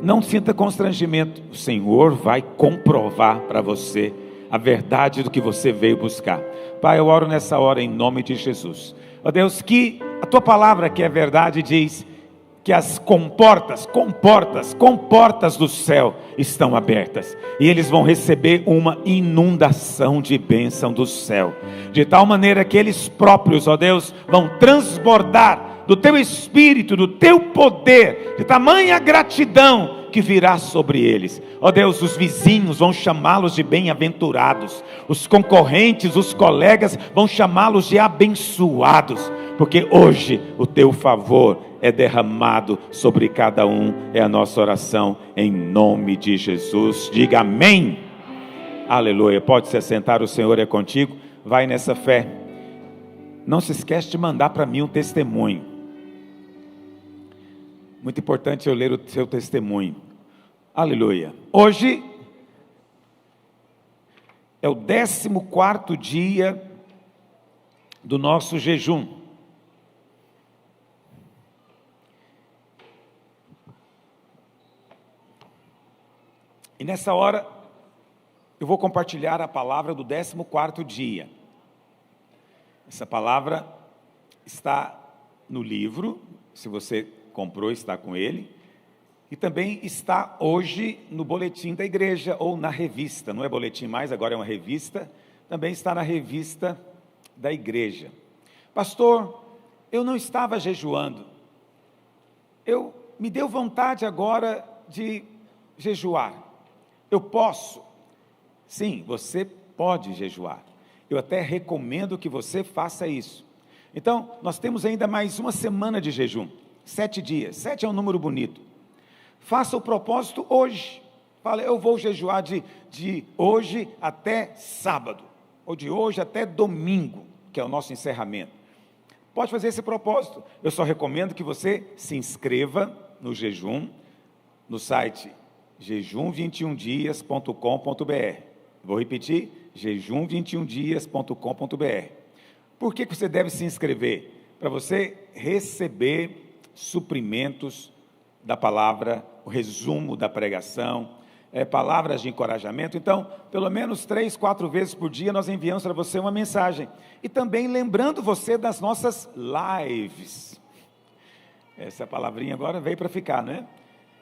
não sinta constrangimento. O Senhor vai comprovar para você a verdade do que você veio buscar. Pai, eu oro nessa hora em nome de Jesus. Ó Deus, que a Tua palavra, que é verdade, diz que as comportas do céu estão abertas, e eles vão receber uma inundação de bênção do céu, de tal maneira que eles próprios, ó Deus, vão transbordar do Teu Espírito, do Teu poder, de tamanha gratidão que virá sobre eles. Ó Deus, os vizinhos vão chamá-los de bem-aventurados, os concorrentes, os colegas vão chamá-los de abençoados, porque hoje o Teu favor é derramado sobre cada um. É a nossa oração em nome de Jesus. Diga amém. Aleluia. Pode se assentar, o Senhor é contigo. Vai nessa fé. Não se esquece de mandar para mim um testemunho. Muito importante eu ler o seu testemunho. Aleluia. Hoje é o 14º dia do nosso jejum. E nessa hora, eu vou compartilhar a palavra do 14º dia. Essa palavra está no livro, se você comprou, está com ele. E também está hoje no boletim da igreja, ou na revista. Não é boletim mais, agora é uma revista. Também está na revista da igreja. Pastor, eu não estava jejuando. Me deu vontade agora de jejuar. Eu posso? Sim, você pode jejuar. Eu até recomendo que você faça isso. Então, nós temos ainda mais uma semana de jejum. 7 dias. 7 é um número bonito. Faça o propósito hoje. Fala, eu vou jejuar de hoje até sábado. Ou de hoje até domingo, que é o nosso encerramento. Pode fazer esse propósito. Eu só recomendo que você se inscreva no jejum, no site jejum21dias.com.br. Vou repetir, jejum21dias.com.br. Por que você deve se inscrever? Para você receber suprimentos da palavra, o resumo da pregação, palavras de encorajamento. Então, pelo menos 3, 4 vezes por dia nós enviamos para você uma mensagem. E também lembrando você das nossas lives. Essa palavrinha agora veio para ficar, não é?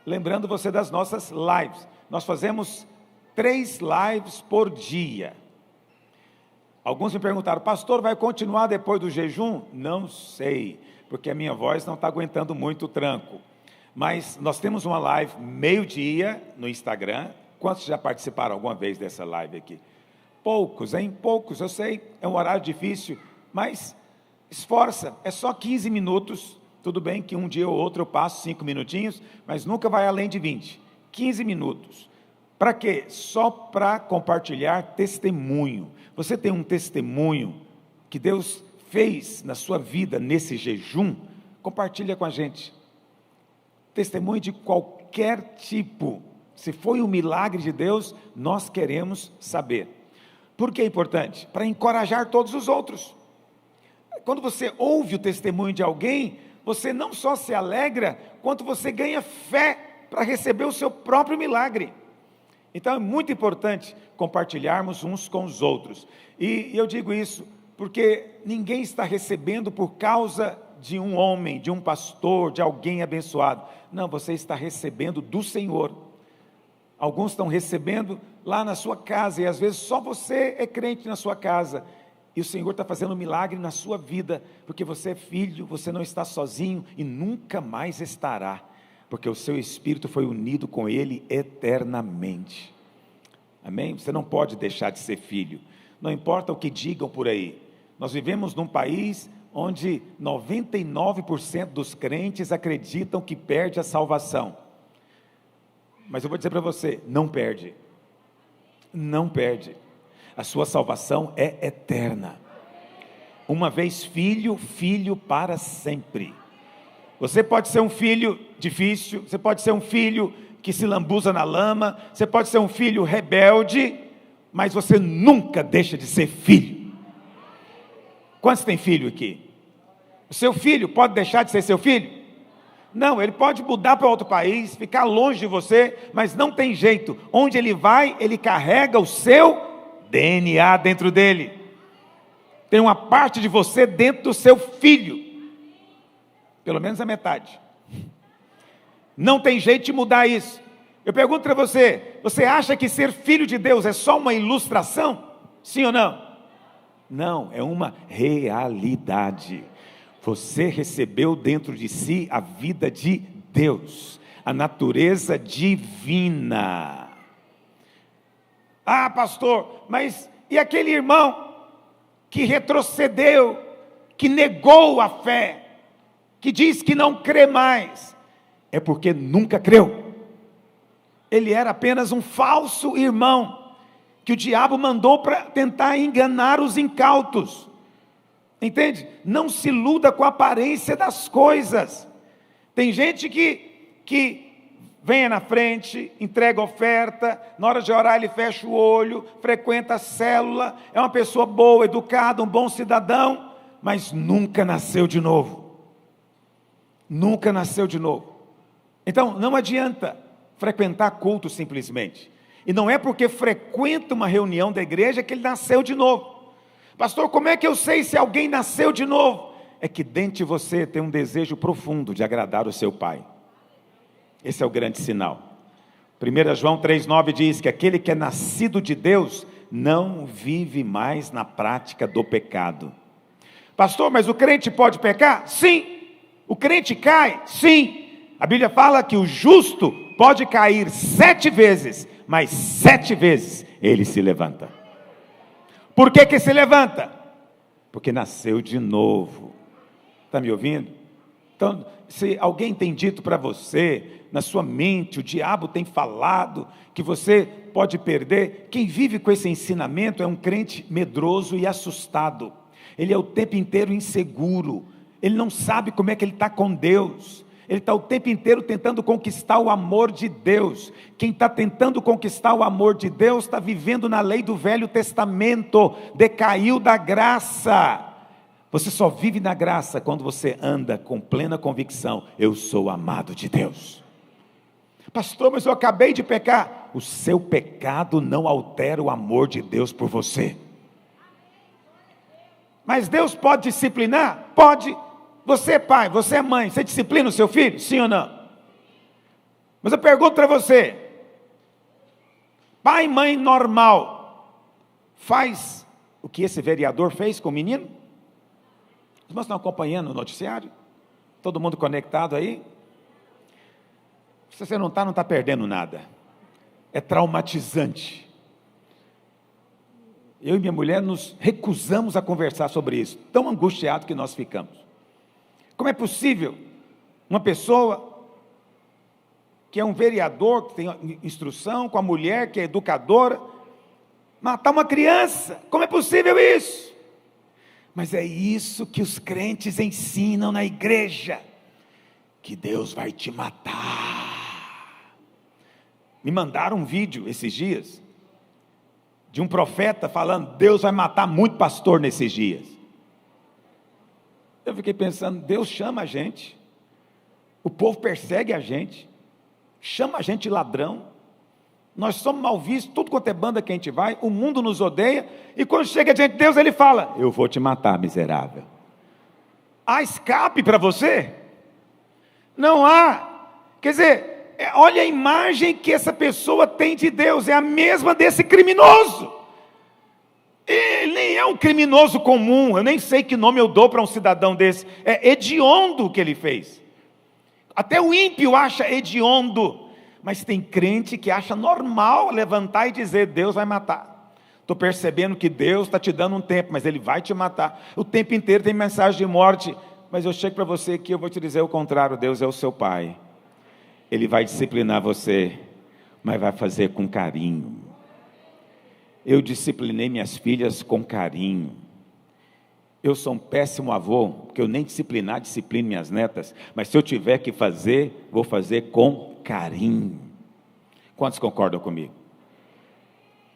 Lembrando você das nossas lives. Nós fazemos 3 lives por dia. Alguns me perguntaram, pastor, vai continuar depois do jejum? Não sei, porque a minha voz não está aguentando muito o tranco. Mas nós temos uma live meio-dia no Instagram. Quantos já participaram alguma vez dessa live aqui? Poucos, hein? Poucos, eu sei, é um horário difícil, mas esforça, é só 15 minutos. Tudo bem que um dia ou outro eu passo 5 minutinhos, mas nunca vai além de 20. 15 minutos. Para quê? Só para compartilhar testemunho. Você tem um testemunho que Deus fez na sua vida nesse jejum? Compartilha com a gente. Testemunho de qualquer tipo. Se foi um milagre de Deus, nós queremos saber. Por que é importante? Para encorajar todos os outros. Quando você ouve o testemunho de alguém, você não só se alegra, quanto você ganha fé para receber o seu próprio milagre. Então é muito importante compartilharmos uns com os outros. E eu digo isso porque ninguém está recebendo por causa de um homem, de um pastor, de alguém abençoado. Não, você está recebendo do Senhor. Alguns estão recebendo lá na sua casa, e às vezes só você é crente na sua casa. E o Senhor está fazendo um milagre na sua vida, porque você é filho, você não está sozinho e nunca mais estará, porque o seu espírito foi unido com Ele eternamente. Amém? Você não pode deixar de ser filho, não importa o que digam por aí. Nós vivemos num país onde 99% dos crentes acreditam que perde a salvação. Mas eu vou dizer para você, não perde. Não perde. A sua salvação é eterna. Uma vez filho, filho para sempre. Você pode ser um filho difícil, você pode ser um filho que se lambuza na lama, você pode ser um filho rebelde, mas você nunca deixa de ser filho. Quantos tem filho aqui? O seu filho pode deixar de ser seu filho? Não, ele pode mudar para outro país, ficar longe de você, mas não tem jeito. Onde ele vai, ele carrega o seu DNA dentro dele. Tem uma parte de você dentro do seu filho. Pelo menos a metade. Não tem jeito de mudar isso. Eu pergunto para você, você acha que ser filho de Deus é só uma ilustração? Sim ou não? Não, é uma realidade. Você recebeu dentro de si a vida de Deus, a natureza divina. Ah, pastor, mas e aquele irmão que retrocedeu, que negou a fé, que diz que não crê mais? É porque nunca creu. Ele era apenas um falso irmão, que o diabo mandou para tentar enganar os incautos. Entende? Não se iluda com a aparência das coisas. Tem gente que vem na frente, entrega oferta, na hora de orar ele fecha o olho, frequenta a célula, é uma pessoa boa, educada, um bom cidadão, mas nunca nasceu de novo. Nunca nasceu de novo. Então, não adianta frequentar culto simplesmente. E não é porque frequenta uma reunião da igreja que ele nasceu de novo. Pastor, como é que eu sei se alguém nasceu de novo? É que dentro de você tem um desejo profundo de agradar o seu Pai. Esse é o grande sinal. 1 João 3,9 diz que aquele que é nascido de Deus não vive mais na prática do pecado. Pastor, mas o crente pode pecar? Sim. O crente cai? Sim. A Bíblia fala que o justo pode cair 7 vezes, mas 7 vezes ele se levanta. Por que se levanta? Porque nasceu de novo. Está me ouvindo? Então, se alguém tem dito para você, na sua mente, o diabo tem falado que você pode perder, quem vive com esse ensinamento é um crente medroso e assustado. Ele é o tempo inteiro inseguro, ele não sabe como é que ele está com Deus. Ele está o tempo inteiro tentando conquistar o amor de Deus. Quem está tentando conquistar o amor de Deus está vivendo na lei do Velho Testamento, decaiu da graça. Você só vive na graça quando você anda com plena convicção: eu sou amado de Deus. Pastor, mas eu acabei de pecar. O seu pecado não altera o amor de Deus por você. Mas Deus pode disciplinar? Pode. Você é pai, você é mãe, você disciplina o seu filho? Sim ou não? Mas eu pergunto para você, pai e mãe normal, faz o que esse vereador fez com o menino? Os irmãos estão acompanhando o noticiário? Todo mundo conectado aí? Se você não está perdendo nada. É traumatizante. Eu e minha mulher nos recusamos a conversar sobre isso, tão angustiado que nós ficamos. Como é possível uma pessoa que é um vereador, que tem instrução, com a mulher que é educadora, matar uma criança? Como é possível isso? Mas é isso que os crentes ensinam na igreja, que Deus vai te matar. Me mandaram um vídeo esses dias, de um profeta falando: Deus vai matar muito pastor nesses dias. Eu fiquei pensando, Deus chama a gente, o povo persegue a gente, chama a gente de ladrão, nós somos mal vistos, tudo quanto é banda que a gente vai, o mundo nos odeia, e quando chega diante de Deus, ele fala: eu vou te matar, miserável. Há escape para você? Não há. Quer dizer, olha a imagem que essa pessoa tem de Deus, é a mesma desse criminoso. Ele nem é um criminoso comum, eu nem sei que nome eu dou para um cidadão desse, é hediondo o que ele fez. Até o ímpio acha hediondo, mas tem crente que acha normal levantar e dizer: Deus vai matar. Estou percebendo que Deus está te dando um tempo, mas Ele vai te matar. O tempo inteiro tem mensagem de morte, mas eu chego para você aqui, eu vou te dizer o contrário: Deus é o seu Pai, Ele vai disciplinar você, mas vai fazer com carinho. Eu disciplinei minhas filhas com carinho. Eu sou um péssimo avô, porque eu nem disciplino minhas netas, mas se eu tiver que fazer, vou fazer com carinho. Quantos concordam comigo?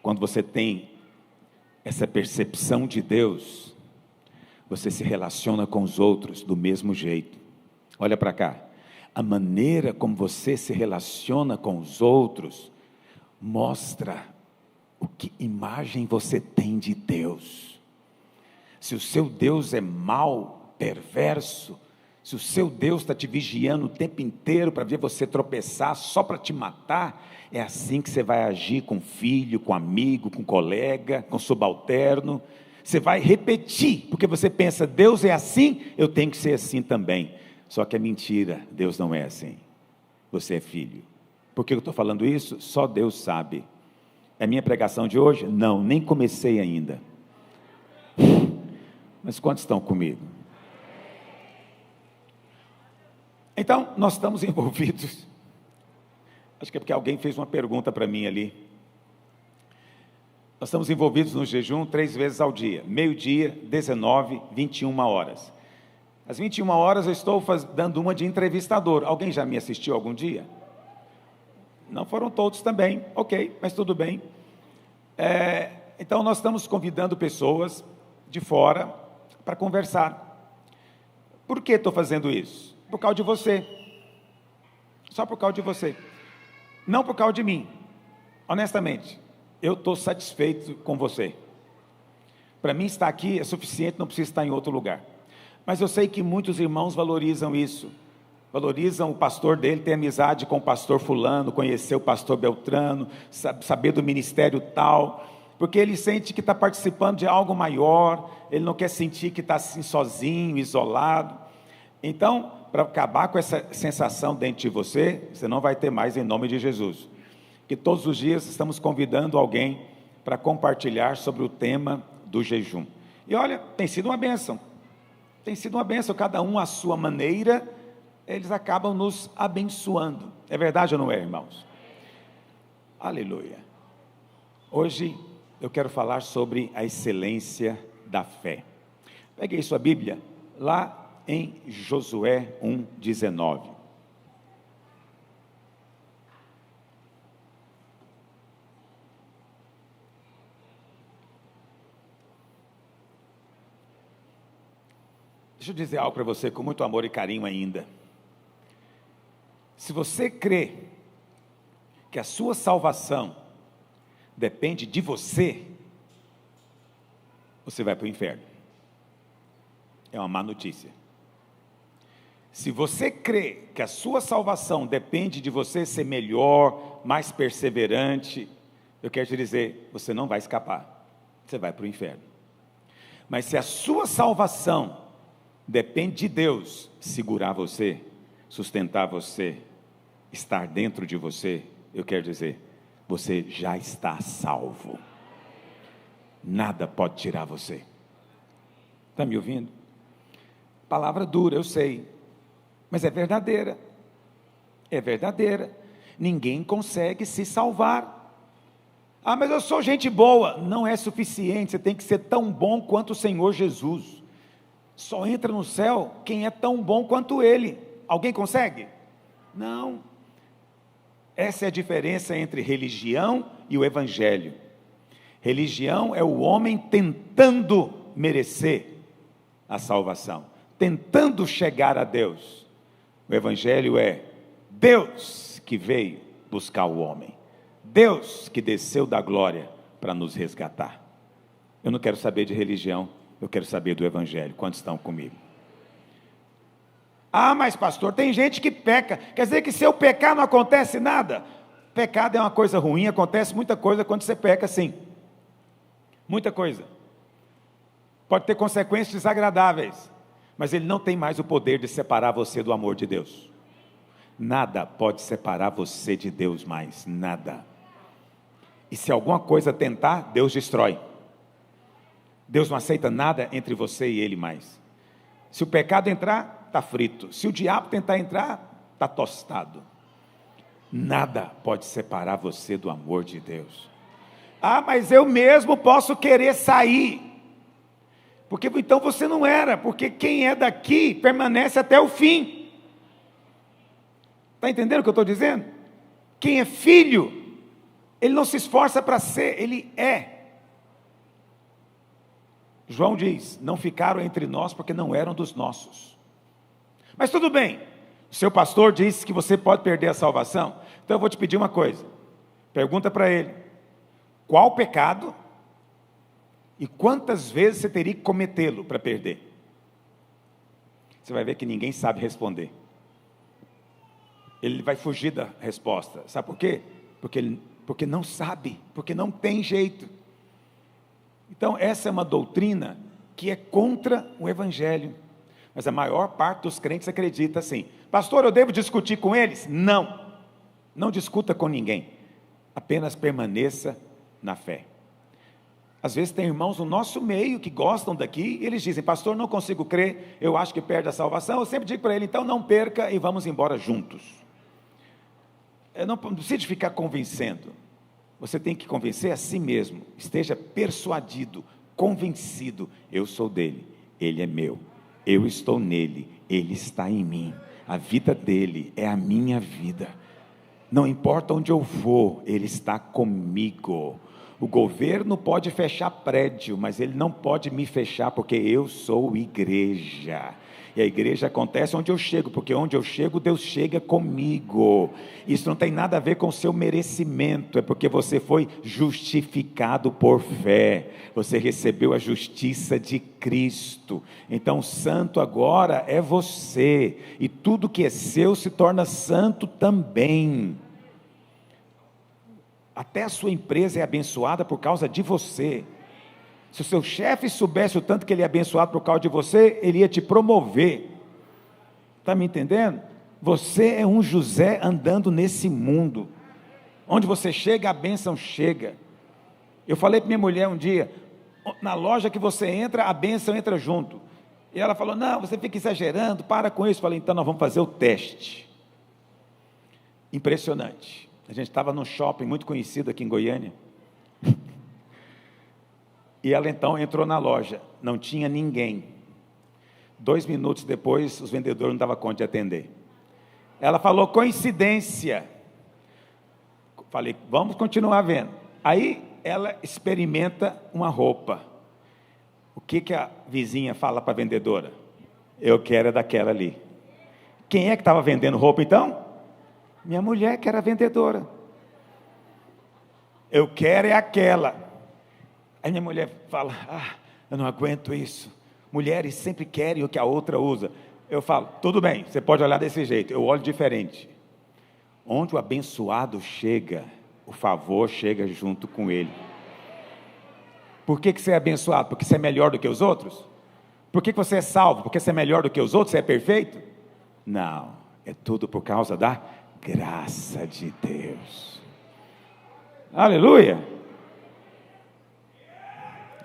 Quando você tem essa percepção de Deus, você se relaciona com os outros do mesmo jeito. Olha para cá, A maneira como você se relaciona com os outros mostra o que imagem você tem de Deus. Se o seu Deus é mau, perverso, se o seu Deus está te vigiando o tempo inteiro para ver você tropeçar só para te matar, é assim que você vai agir com filho, com amigo, com colega, com subalterno. Você vai repetir, porque você pensa, Deus é assim, eu tenho que ser assim também. Só que é mentira, Deus não é assim. Você é filho. Por que eu estou falando isso? Só Deus sabe. É minha pregação de hoje? Não, nem comecei ainda. Mas quantos estão comigo? Então, nós estamos envolvidos. Acho que é porque alguém fez uma pergunta para mim ali. Nós estamos envolvidos no jejum 3 vezes ao dia. Meio-dia, 19, 21 horas. Às 21 horas eu estou dando uma de entrevistador. Alguém já me assistiu algum dia? Não foram todos também. Ok, mas tudo bem. Então nós estamos convidando pessoas de fora para conversar. Por que estou fazendo isso? Por causa de você. Só por causa de você. Não por causa de mim. Honestamente, eu estou satisfeito com você. Para mim estar aqui é suficiente, não preciso estar em outro lugar. Mas eu sei que muitos irmãos valorizam isso. Valorizam o pastor dele, ter amizade com o pastor fulano, conhecer o pastor Beltrano, saber do ministério tal, porque ele sente que está participando de algo maior, ele não quer sentir que está assim sozinho, isolado. Então, para acabar com essa sensação dentro de você, você não vai ter mais em nome de Jesus. Que todos os dias estamos convidando alguém para compartilhar sobre o tema do jejum. E olha, tem sido uma bênção. Tem sido uma bênção, cada um à sua maneira, eles acabam nos abençoando. É verdade ou não é, irmãos? Aleluia. Hoje eu quero falar sobre a excelência da fé. Peguei sua Bíblia, lá em Josué 1:19. Deixa eu dizer algo para você com muito amor e carinho ainda. Se você crê que a sua salvação depende de você, você vai para o inferno. É uma má notícia. Se você crê que a sua salvação depende de você ser melhor, mais perseverante, eu quero te dizer, você não vai escapar. Você vai para o inferno. Mas se a sua salvação depende de Deus segurar você, sustentar você, estar dentro de você, eu quero dizer, você já está salvo. Nada pode tirar você. Está me ouvindo? Palavra dura, eu sei, mas é verdadeira. É verdadeira. Ninguém consegue se salvar. Ah, mas eu sou gente boa. Não é suficiente, você tem que ser tão bom quanto o Senhor Jesus. Só entra no céu quem é tão bom quanto Ele. Alguém consegue? Não. Essa é a diferença entre religião e o Evangelho. Religião é o homem tentando merecer a salvação, tentando chegar a Deus. O Evangelho é Deus que veio buscar o homem, Deus que desceu da glória para nos resgatar. Eu não quero saber de religião, eu quero saber do Evangelho. Quantos estão comigo? Ah, mas pastor, tem gente que peca, quer dizer que se eu pecar não acontece nada? Pecado é uma coisa ruim, acontece muita coisa quando você peca, sim, muita coisa, pode ter consequências desagradáveis, mas ele não tem mais o poder de separar você do amor de Deus. Nada pode separar você de Deus mais, nada. E se alguma coisa tentar, Deus destrói. Deus não aceita nada entre você e Ele mais. Se o pecado entrar, está frito. Se o diabo tentar entrar, está tostado. Nada pode separar você do amor de Deus. Ah, mas eu mesmo posso querer sair. Porque então você não era, porque quem é daqui permanece até o fim. Está entendendo o que eu estou dizendo? Quem é filho, ele não se esforça para ser, ele é. João diz, não ficaram entre nós porque não eram dos nossos. Mas tudo bem, O seu pastor disse que você pode perder a salvação. Então eu vou te pedir uma coisa. Pergunta para ele: qual pecado e quantas vezes você teria que cometê-lo para perder? Você vai ver que ninguém sabe responder. Ele vai fugir da resposta. Sabe por quê? Porque não sabe, porque não tem jeito. Então essa é uma doutrina que é contra o Evangelho. Mas a maior parte dos crentes acredita assim: pastor, eu devo discutir com eles? Não discuta com ninguém, apenas permaneça na fé. Às vezes tem irmãos no nosso meio que gostam daqui, e eles dizem: pastor, não consigo crer, eu acho que perde a salvação. Eu sempre digo para ele: então não perca e vamos embora juntos. Eu não preciso ficar convencendo, você tem que convencer a si mesmo. Esteja persuadido, convencido: eu sou dele, ele é meu, eu estou nele, ele está em mim, a vida dele é a minha vida. Não importa onde eu vou, ele está comigo. O governo pode fechar prédio, mas ele não pode me fechar, porque eu sou igreja. E a igreja acontece onde eu chego, porque onde eu chego, Deus chega comigo. Isso não tem nada a ver com o seu merecimento, é porque você foi justificado por fé. Você recebeu a justiça de Cristo. Então, santo agora é você, e tudo que é seu se torna santo também. Até a sua empresa é abençoada por causa de você. Se o seu chefe soubesse o tanto que ele é abençoado por causa de você, ele ia te promover. Está me entendendo? Você é um José andando nesse mundo. Onde você chega, a bênção chega. Eu falei para minha mulher um dia: na loja que você entra, a bênção entra junto. E ela falou: não, você fica exagerando, para com isso. Eu falei: então nós vamos fazer o teste. Impressionante. A gente estava num shopping muito conhecido aqui em Goiânia. E ela então entrou na loja, não tinha ninguém. 2 minutos depois, os vendedores não davam conta de atender. Ela falou: coincidência. Falei: vamos continuar vendo. Aí ela experimenta uma roupa. O que a vizinha fala para a vendedora? Eu quero é daquela ali. Quem é que estava vendendo roupa então? Minha mulher, que era vendedora. Eu quero é aquela. Aí minha mulher fala: eu não aguento isso. Mulheres sempre querem o que a outra usa. Eu falo: tudo bem, você pode olhar desse jeito. Eu olho diferente. Onde o abençoado chega, o favor chega junto com ele. Por que você é abençoado? Porque você é melhor do que os outros? Por que você é salvo? Porque você é melhor do que os outros? Você é perfeito? Não, é tudo por causa da graça de Deus. Aleluia.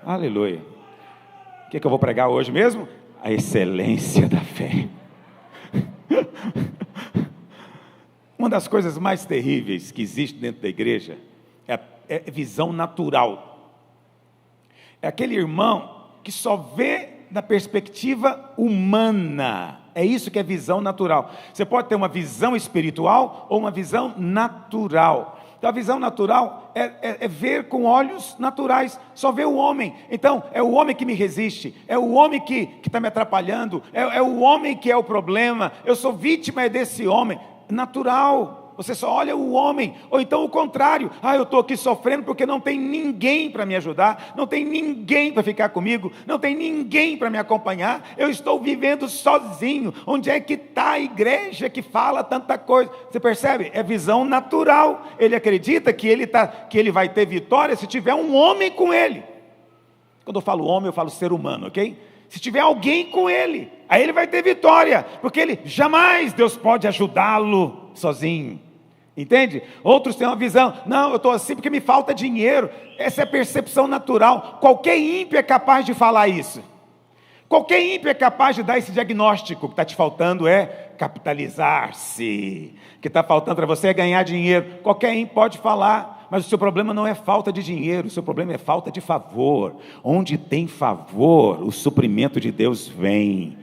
Aleluia. O que eu vou pregar hoje mesmo? A excelência da fé. Uma das coisas mais terríveis que existe dentro da igreja é visão natural. É aquele irmão que só vê da perspectiva humana. É isso que é visão natural. Você pode ter uma visão espiritual ou uma visão natural. Então a visão natural é ver com olhos naturais, só ver o homem. Então é o homem que me resiste, é o homem que está me atrapalhando, é o homem que é o problema, eu sou vítima desse homem. Natural. Você só olha o homem, ou então o contrário: eu estou aqui sofrendo porque não tem ninguém para me ajudar, não tem ninguém para ficar comigo, não tem ninguém para me acompanhar, eu estou vivendo sozinho. Onde é que está a igreja que fala tanta coisa? Você percebe? É visão natural. Ele acredita que ele vai ter vitória se tiver um homem com ele. Quando eu falo homem, eu falo ser humano, ok? Se tiver alguém com ele, aí ele vai ter vitória, porque ele jamais Deus pode ajudá-lo sozinho, entende? Outros têm uma visão: não, eu estou assim porque me falta dinheiro. Essa é a percepção natural. Qualquer ímpio é capaz de falar isso. Qualquer ímpio é capaz de dar esse diagnóstico: o que está te faltando é capitalizar-se, o que está faltando para você é ganhar dinheiro. Qualquer ímpio pode falar. Mas o seu problema não é falta de dinheiro, o seu problema é falta de favor. Onde tem favor, o suprimento de Deus vem.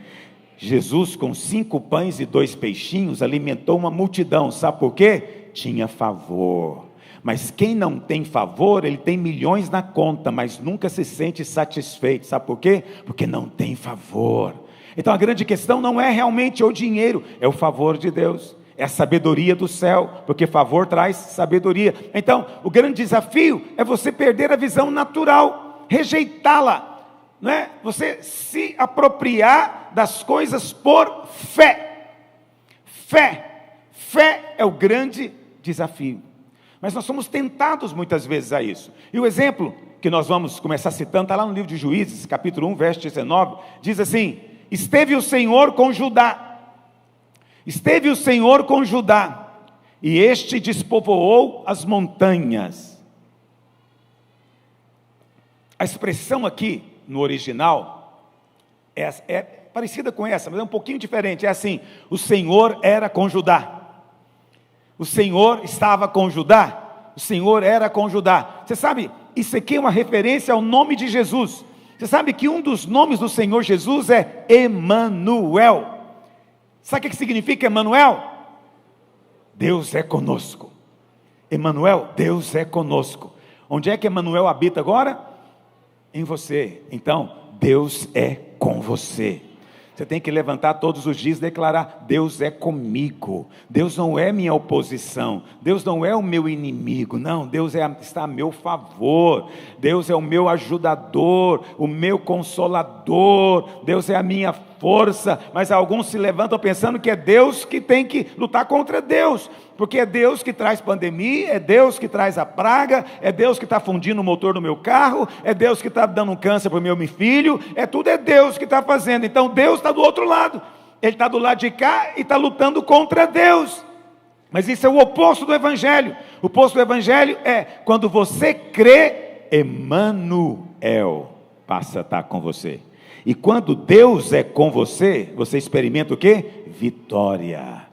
Jesus, com 5 pães e 2 peixinhos, alimentou uma multidão. Sabe por quê? Tinha favor. Mas quem não tem favor, ele tem milhões na conta, mas nunca se sente satisfeito. Sabe por quê? Porque não tem favor. Então a grande questão não é realmente o dinheiro, é o favor de Deus, é a sabedoria do céu, porque favor traz sabedoria. Então o grande desafio é você perder a visão natural, rejeitá-la, não é? Você se apropriar das coisas por fé. Fé é o grande desafio. Mas nós somos tentados muitas vezes a isso. E o exemplo que nós vamos começar citando, está lá no livro de Juízes, capítulo 1, verso 19, diz assim: esteve o Senhor com Judá, e este despovoou as montanhas. A expressão aqui, no original, é parecida com essa, mas é um pouquinho diferente. É assim: o Senhor era com Judá. O Senhor estava com Judá. O Senhor era com Judá. Você sabe, isso aqui é uma referência ao nome de Jesus. Você sabe que um dos nomes do Senhor Jesus é Emanuel. Sabe o que significa Emanuel? Deus é conosco. Emanuel, Deus é conosco. Onde é que Emanuel habita agora? Em você. Então, Deus é com você. Você tem que levantar todos os dias e declarar: Deus é comigo. Deus não é minha oposição. Deus não é o meu inimigo. Não, Deus está a meu favor. Deus é o meu ajudador, o meu consolador. Deus é a minha força. Mas alguns se levantam pensando que é Deus que tem que lutar contra Deus, porque é Deus que traz pandemia, é Deus que traz a praga, é Deus que está fundindo o motor do meu carro, é Deus que está dando um câncer para o meu filho, tudo é Deus que está fazendo. Então Deus está do outro lado, Ele está do lado de cá e está lutando contra Deus. Mas isso é o oposto do Evangelho. O oposto do Evangelho é quando você crê, Emanuel passa a estar com você. E quando Deus é com você, você experimenta o quê? Vitória.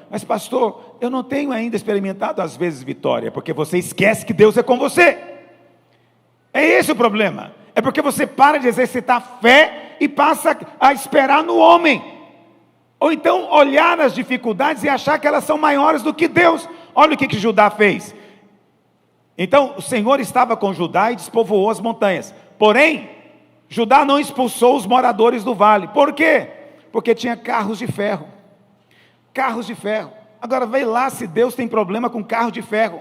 Mas pastor, eu não tenho ainda experimentado às vezes vitória, porque você esquece que Deus é com você. É esse o problema. É porque você para de exercitar fé e passa a esperar no homem, ou então olhar as dificuldades e achar que elas são maiores do que Deus. Olha o que Judá fez. Então o Senhor estava com Judá e despovoou as montanhas, porém Judá não expulsou os moradores do vale. Por quê? Porque tinha carros de ferro. Agora vê lá se Deus tem problema com carro de ferro.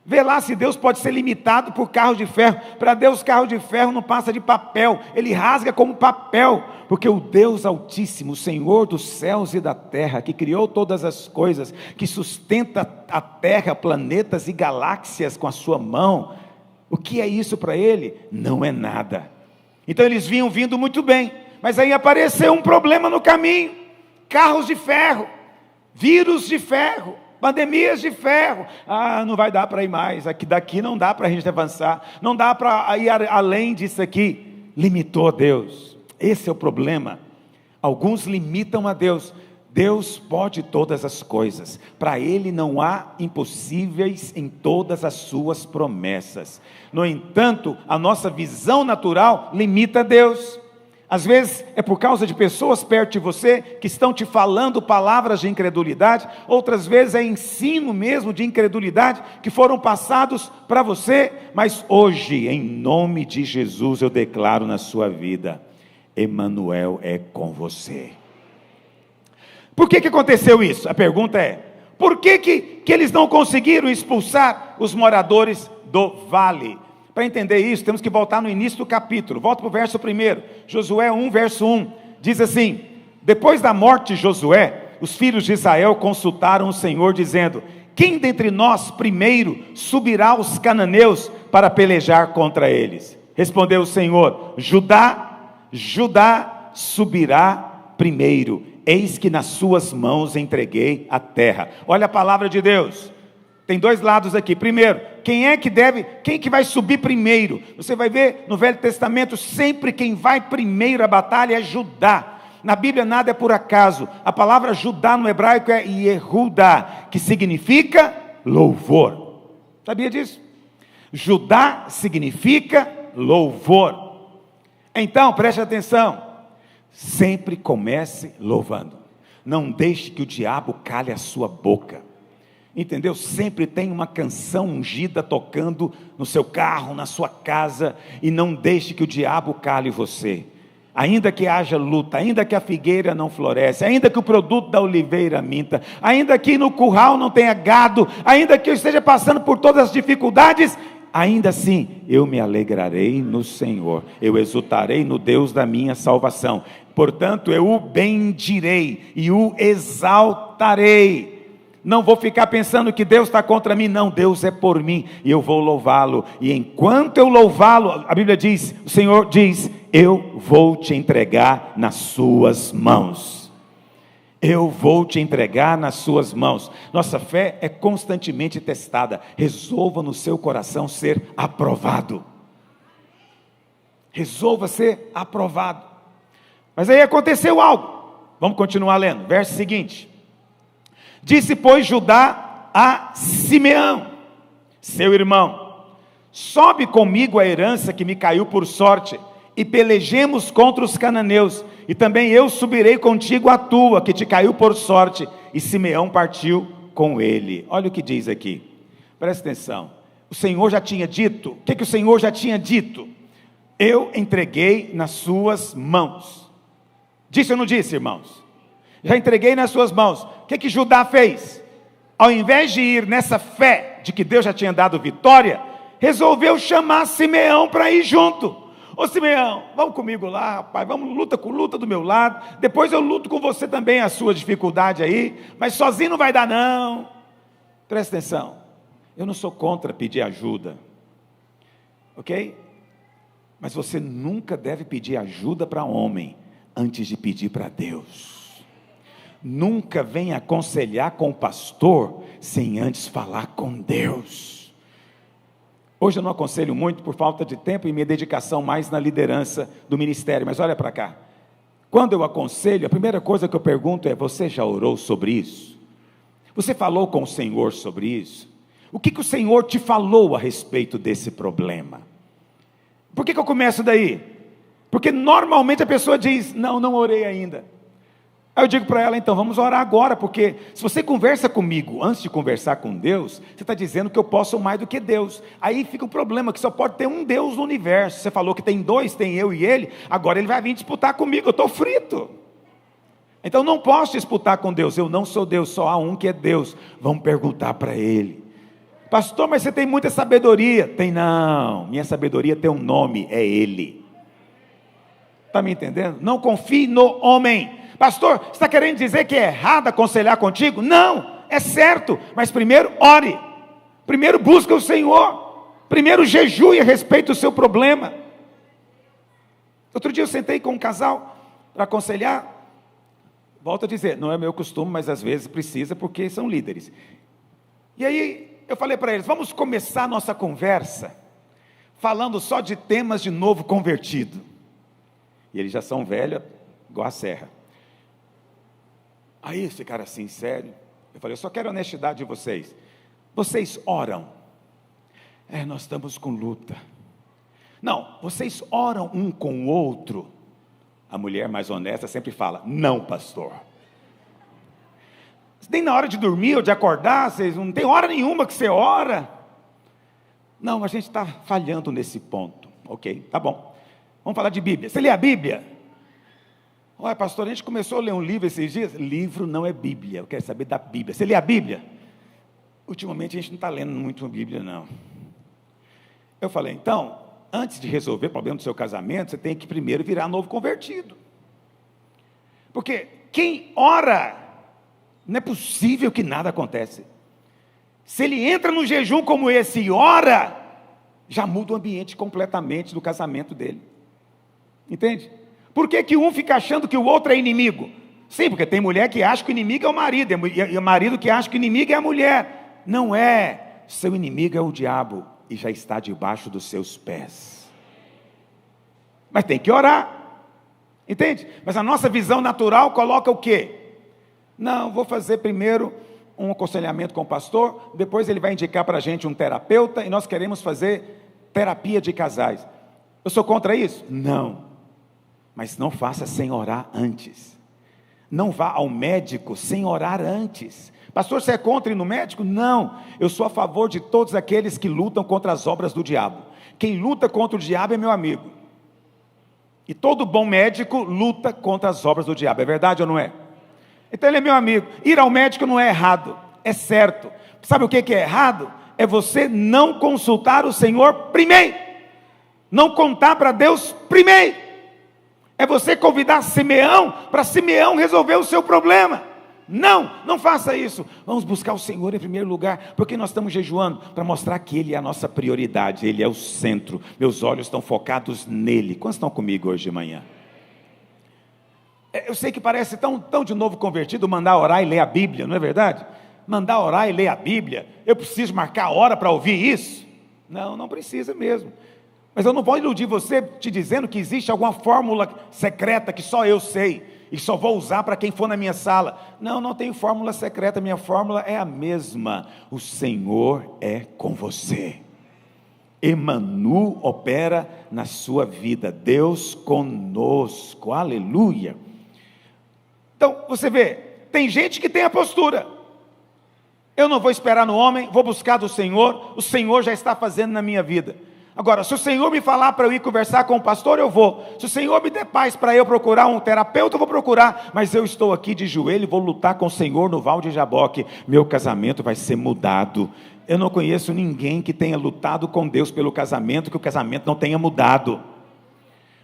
Vê lá se Deus pode ser limitado por carro de ferro. Para Deus, carro de ferro não passa de papel, Ele rasga como papel, porque o Deus Altíssimo, o Senhor dos céus e da terra, que criou todas as coisas, que sustenta a terra, planetas e galáxias com a sua mão, o que é isso para Ele? Não é nada. Então eles vinham vindo muito bem, mas aí apareceu um problema no caminho: carros de ferro, vírus de ferro, pandemias de ferro. Não vai dar para ir mais, daqui não dá para a gente avançar, não dá para ir além disso aqui. Limitou Deus. Esse é o problema. Alguns limitam a Deus. Deus pode todas as coisas, para Ele não há impossíveis em todas as suas promessas. No entanto, a nossa visão natural limita Deus. Às vezes é por causa de pessoas perto de você que estão te falando palavras de incredulidade, outras vezes é ensino mesmo de incredulidade que foram passados para você, mas hoje, em nome de Jesus, eu declaro na sua vida: Emanuel é com você. Por que aconteceu isso? A pergunta é: por que eles não conseguiram expulsar os moradores do vale? Para entender isso, temos que voltar no início do capítulo. Volta para o verso 1, Josué 1, verso 1, diz assim: depois da morte de Josué, os filhos de Israel consultaram o Senhor, dizendo: quem dentre nós primeiro subirá aos cananeus para pelejar contra eles? Respondeu o Senhor: Judá subirá primeiro, eis que nas suas mãos entreguei a terra. Olha a palavra de Deus. Tem dois lados aqui. Primeiro, quem que vai subir primeiro? Você vai ver no Velho Testamento, sempre quem vai primeiro à batalha é Judá. Na Bíblia nada é por acaso. A palavra Judá no hebraico é Yehudá, que significa louvor. Sabia disso? Judá significa louvor. Então, preste atenção. Sempre comece louvando. Não deixe que o diabo cale a sua boca. Entendeu? Sempre tem uma canção ungida tocando no seu carro, na sua casa, e não deixe que o diabo cale você. Ainda que haja luta, ainda que a figueira não floresce, ainda que o produto da oliveira minta, ainda que no curral não tenha gado, ainda que eu esteja passando por todas as dificuldades, ainda assim eu me alegrarei no Senhor, eu exultarei no Deus da minha salvação. Portanto, eu o bendirei e o exaltarei. Não vou ficar pensando que Deus está contra mim, não, Deus é por mim, e eu vou louvá-lo, e enquanto eu louvá-lo, a Bíblia diz, o Senhor diz, eu vou te entregar nas suas mãos, eu vou te entregar nas suas mãos. Nossa fé é constantemente testada. Resolva no seu coração ser aprovado, resolva ser aprovado. Mas aí aconteceu algo, vamos continuar lendo, verso seguinte. Disse, pois, Judá a Simeão, seu irmão, sobe comigo a herança que me caiu por sorte, e pelejemos contra os cananeus, e também eu subirei contigo a tua, que te caiu por sorte. E Simeão partiu com ele. Olha o que diz aqui, presta atenção. O Senhor já tinha dito, o que o Senhor já tinha dito? Eu entreguei nas suas mãos. Disse ou não disse, irmãos? Já entreguei nas suas mãos. O que Judá fez? Ao invés de ir nessa fé de que Deus já tinha dado vitória, resolveu chamar Simeão para ir junto. Ô Simeão, vamos comigo lá, rapaz, vamos, luta do meu lado, depois eu luto com você também a sua dificuldade aí, mas sozinho não vai dar não. Presta atenção, eu não sou contra pedir ajuda, ok? Mas você nunca deve pedir ajuda para homem, antes de pedir para Deus. Nunca venha aconselhar com o pastor, sem antes falar com Deus. Hoje eu não aconselho muito por falta de tempo e minha dedicação mais na liderança do ministério, mas olha para cá. Quando eu aconselho, a primeira coisa que eu pergunto é, você já orou sobre isso? Você falou com o Senhor sobre isso? O que o Senhor te falou a respeito desse problema? Por que eu começo daí? Porque normalmente a pessoa diz, não orei ainda. Aí eu digo para ela, então vamos orar agora, porque se você conversa comigo antes de conversar com Deus, você está dizendo que eu posso mais do que Deus. Aí fica o problema, que só pode ter um Deus no universo. Você falou que tem dois, tem eu e ele, agora ele vai vir disputar comigo, eu estou frito. Então não posso disputar com Deus, eu não sou Deus, só há um que é Deus. Vamos perguntar para ele. Pastor, mas você tem muita sabedoria. Tem não, minha sabedoria tem um nome, é Ele. Está me entendendo? Não confie no homem. Pastor, você está querendo dizer que é errado aconselhar contigo? Não, é certo, mas primeiro ore, primeiro busca o Senhor, primeiro jejue a respeito do seu problema. Outro dia eu sentei com um casal para aconselhar, volto a dizer, não é meu costume, mas às vezes precisa porque são líderes. E aí eu falei para eles, vamos começar a nossa conversa falando só de temas de novo convertido. E eles já são velhos, igual a serra. Aí esse cara assim, sério, eu falei, eu só quero a honestidade de vocês. Vocês oram? Nós estamos com luta. Não, vocês oram um com o outro? A mulher mais honesta sempre fala, não pastor. Nem na hora de dormir ou de acordar, vocês não tem hora nenhuma que você ora. Não, a gente está falhando nesse ponto. Ok, tá bom. Vamos falar de Bíblia. Você lê a Bíblia? Olha, pastor, a gente começou a ler um livro esses dias. Livro não é Bíblia, eu quero saber da Bíblia. Você lê a Bíblia? Ultimamente a gente não está lendo muito a Bíblia, não. Eu falei, então, antes de resolver o problema do seu casamento, você tem que primeiro virar novo convertido. Porque quem ora, não é possível que nada aconteça. Se ele entra num jejum como esse e ora, já muda o ambiente completamente do casamento dele. Entende? Por que um fica achando que o outro é inimigo? Sim, porque tem mulher que acha que o inimigo é o marido, e o marido que acha que o inimigo é a mulher. Não é. Seu inimigo é o diabo, e já está debaixo dos seus pés. Mas tem que orar. Entende? Mas a nossa visão natural coloca o quê? Não, vou fazer primeiro um aconselhamento com o pastor, depois ele vai indicar para a gente um terapeuta, e nós queremos fazer terapia de casais. Eu sou contra isso? Não. Mas não faça sem orar antes. Não vá ao médico sem orar antes. Pastor, você é contra ir no médico? Não, eu sou a favor de todos aqueles que lutam contra as obras do diabo. Quem luta contra o diabo é meu amigo. E todo bom médico luta contra as obras do diabo, é verdade ou não é? Então ele é meu amigo. Ir ao médico não é errado, é certo. Sabe o que é errado? É você não consultar o Senhor primeiro, não contar para Deus primeiro. É você convidar Simeão, para Simeão resolver o seu problema. Não faça isso. Vamos buscar o Senhor em primeiro lugar, porque nós estamos jejuando para mostrar que Ele é a nossa prioridade, Ele é o centro. Meus olhos estão focados nele. Quantos estão comigo hoje de manhã? Eu sei que parece tão de novo convertido mandar orar e ler a Bíblia, não é verdade? Mandar orar e ler a Bíblia, eu preciso marcar a hora para ouvir isso? Não precisa mesmo. Mas eu não vou iludir você te dizendo que existe alguma fórmula secreta que só eu sei e só vou usar para quem for na minha sala. Não tenho fórmula secreta, minha fórmula é a mesma. O Senhor é com você. Emmanuel opera na sua vida, Deus conosco, aleluia. Então, você vê, tem gente que tem a postura, eu não vou esperar no homem, vou buscar do Senhor, o Senhor já está fazendo na minha vida. Agora, se o Senhor me falar para eu ir conversar com o pastor, eu vou. Se o Senhor me der paz para eu procurar um terapeuta, eu vou procurar. Mas eu estou aqui de joelho e vou lutar com o Senhor no Val de Jaboque. Meu casamento vai ser mudado. Eu não conheço ninguém que tenha lutado com Deus pelo casamento, que o casamento não tenha mudado.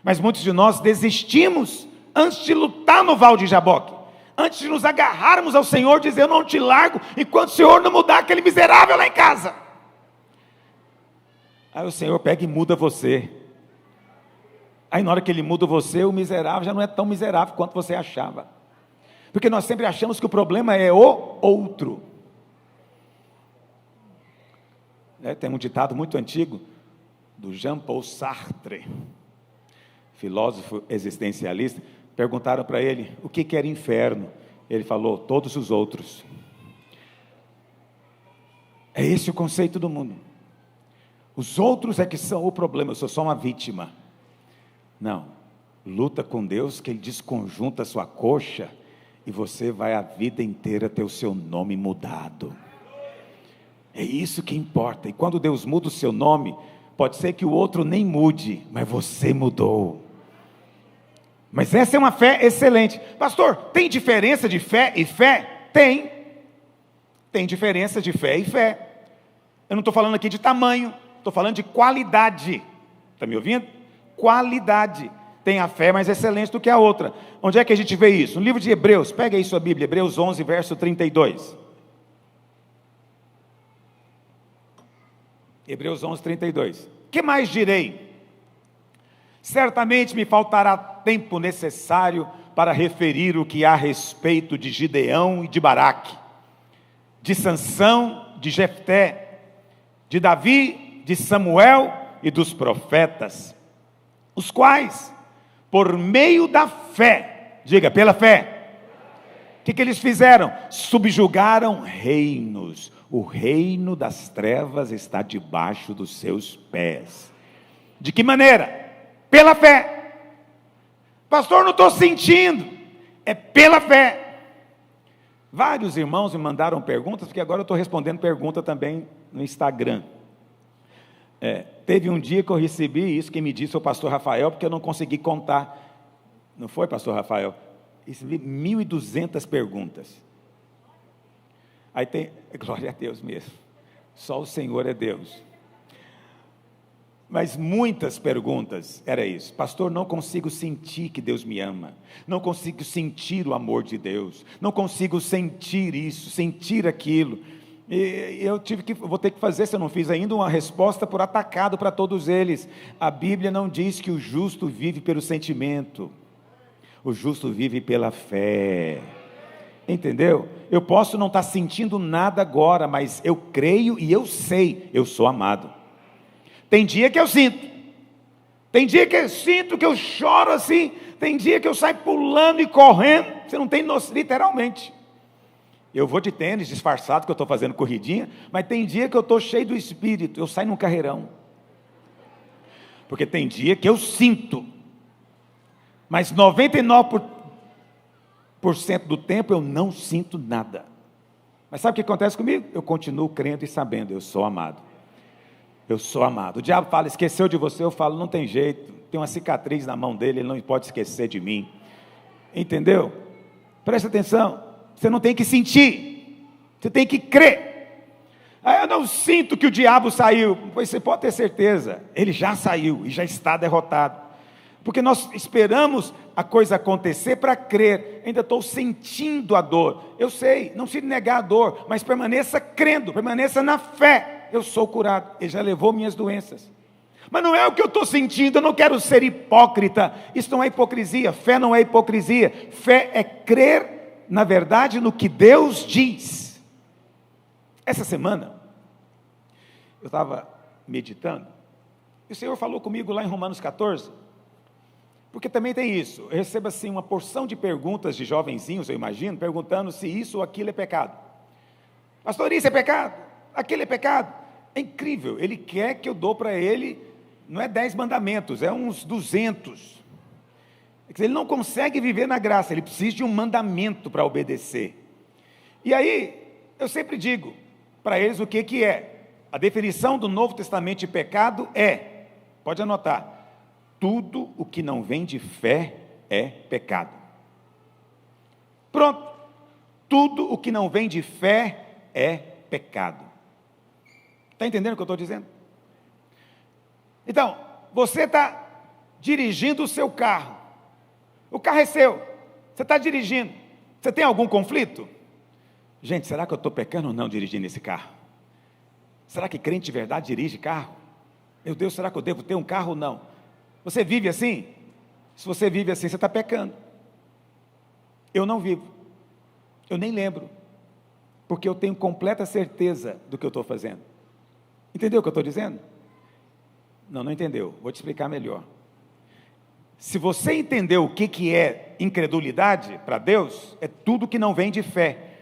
Mas muitos de nós desistimos antes de lutar no Val de Jaboque. Antes de nos agarrarmos ao Senhor, dizer, eu não te largo, enquanto o Senhor não mudar aquele miserável lá em casa. Aí o Senhor pega e muda você. Aí na hora que Ele muda você, o miserável já não é tão miserável quanto você achava. Porque nós sempre achamos que o problema é o outro. Tem um ditado muito antigo, do Jean-Paul Sartre, filósofo existencialista. Perguntaram para ele, o que era inferno? Ele falou, todos os outros. É esse o conceito do mundo. Os outros é que são o problema, eu sou só uma vítima. Não, luta com Deus que Ele desconjunta a sua coxa e você vai a vida inteira ter o seu nome mudado. É isso que importa. E quando Deus muda o seu nome, pode ser que o outro nem mude, mas você mudou. Mas essa é uma fé excelente. Pastor, tem diferença de fé e fé? Tem diferença de fé e fé. Eu não estou falando aqui de tamanho, estou falando de qualidade. Está me ouvindo? Qualidade. Tem a fé mais excelente do que a outra. Onde é que a gente vê isso? No livro de Hebreus, pega aí sua Bíblia, Hebreus 11, verso 32. Hebreus 11, 32. Que mais direi? Certamente me faltará tempo necessário para referir o que há a respeito de Gideão e de Baraque, de Sansão, de Jefté, de Davi, de Samuel e dos profetas, os quais, por meio da fé, diga, pela fé, o que eles fizeram? Subjugaram reinos. O reino das trevas está debaixo dos seus pés. De que maneira? Pela fé. Pastor, não estou sentindo. É pela fé. Vários irmãos me mandaram perguntas, porque agora eu estou respondendo pergunta também no Instagram. Teve um dia que eu recebi isso que me disse o pastor Rafael, porque eu não consegui contar. Não foi, pastor Rafael? Recebi 1.200 perguntas. Aí tem, glória a Deus mesmo, só o Senhor é Deus. Mas muitas perguntas, era isso, pastor, não consigo sentir que Deus me ama, não consigo sentir o amor de Deus, não consigo sentir isso, sentir aquilo, e vou ter que fazer, se eu não fiz ainda, uma resposta por atacado para todos eles. A Bíblia não diz que o justo vive pelo sentimento, o justo vive pela fé. Entendeu? Eu posso não estar sentindo nada agora, mas eu creio e eu sei, eu sou amado. Tem dia que eu sinto, tem dia que eu sinto, que eu choro assim, tem dia que eu saio pulando e correndo, você não tem noção, literalmente. Eu vou de tênis, disfarçado, que eu estou fazendo corridinha, mas tem dia que eu estou cheio do Espírito, eu saio num carreirão. Porque tem dia que eu sinto, mas 99% do tempo eu não sinto nada. Mas sabe o que acontece comigo? Eu continuo crendo e sabendo, eu sou amado. Eu sou amado. O diabo fala, esqueceu de você, eu falo, não tem jeito, tenho uma cicatriz na mão dele, ele não pode esquecer de mim. Entendeu? Presta atenção, você não tem que sentir, você tem que crer. Eu não sinto que o diabo saiu. Pois você pode ter certeza, ele já saiu e já está derrotado. Porque nós esperamos a coisa acontecer para crer. Ainda estou sentindo a dor. Eu sei, não se negar a dor, mas permaneça crendo, permaneça na fé. Eu sou curado, ele já levou minhas doenças. Mas não é o que eu estou sentindo, eu não quero ser hipócrita. Isso não é hipocrisia, fé não é hipocrisia. Fé é crer, na verdade, no que Deus diz. Essa semana, eu estava meditando, e o Senhor falou comigo lá em Romanos 14, porque também tem isso, eu recebo assim uma porção de perguntas de jovenzinhos, eu imagino, perguntando se isso ou aquilo é pecado. Pastor, isso é pecado? Aquilo é pecado? É incrível, ele quer que eu dou para ele, não é 10 mandamentos, é uns 200. Ele não consegue viver na graça, ele precisa de um mandamento para obedecer. E aí, eu sempre digo para eles o que é. A definição do Novo Testamento de pecado é, pode anotar, tudo o que não vem de fé é pecado. Pronto, tudo o que não vem de fé é pecado. Está entendendo o que eu estou dizendo? Então, você está dirigindo o seu carro, o carro é seu, você está dirigindo, você tem algum conflito? Gente, será que eu estou pecando ou não dirigindo esse carro? Será que crente de verdade dirige carro? Meu Deus, será que eu devo ter um carro ou não? Você vive assim? Se você vive assim, você está pecando. Eu não vivo, eu nem lembro, porque eu tenho completa certeza do que eu estou fazendo. Entendeu o que eu estou dizendo? Não entendeu, vou te explicar melhor. Se você entendeu o que é incredulidade para Deus, é tudo que não vem de fé.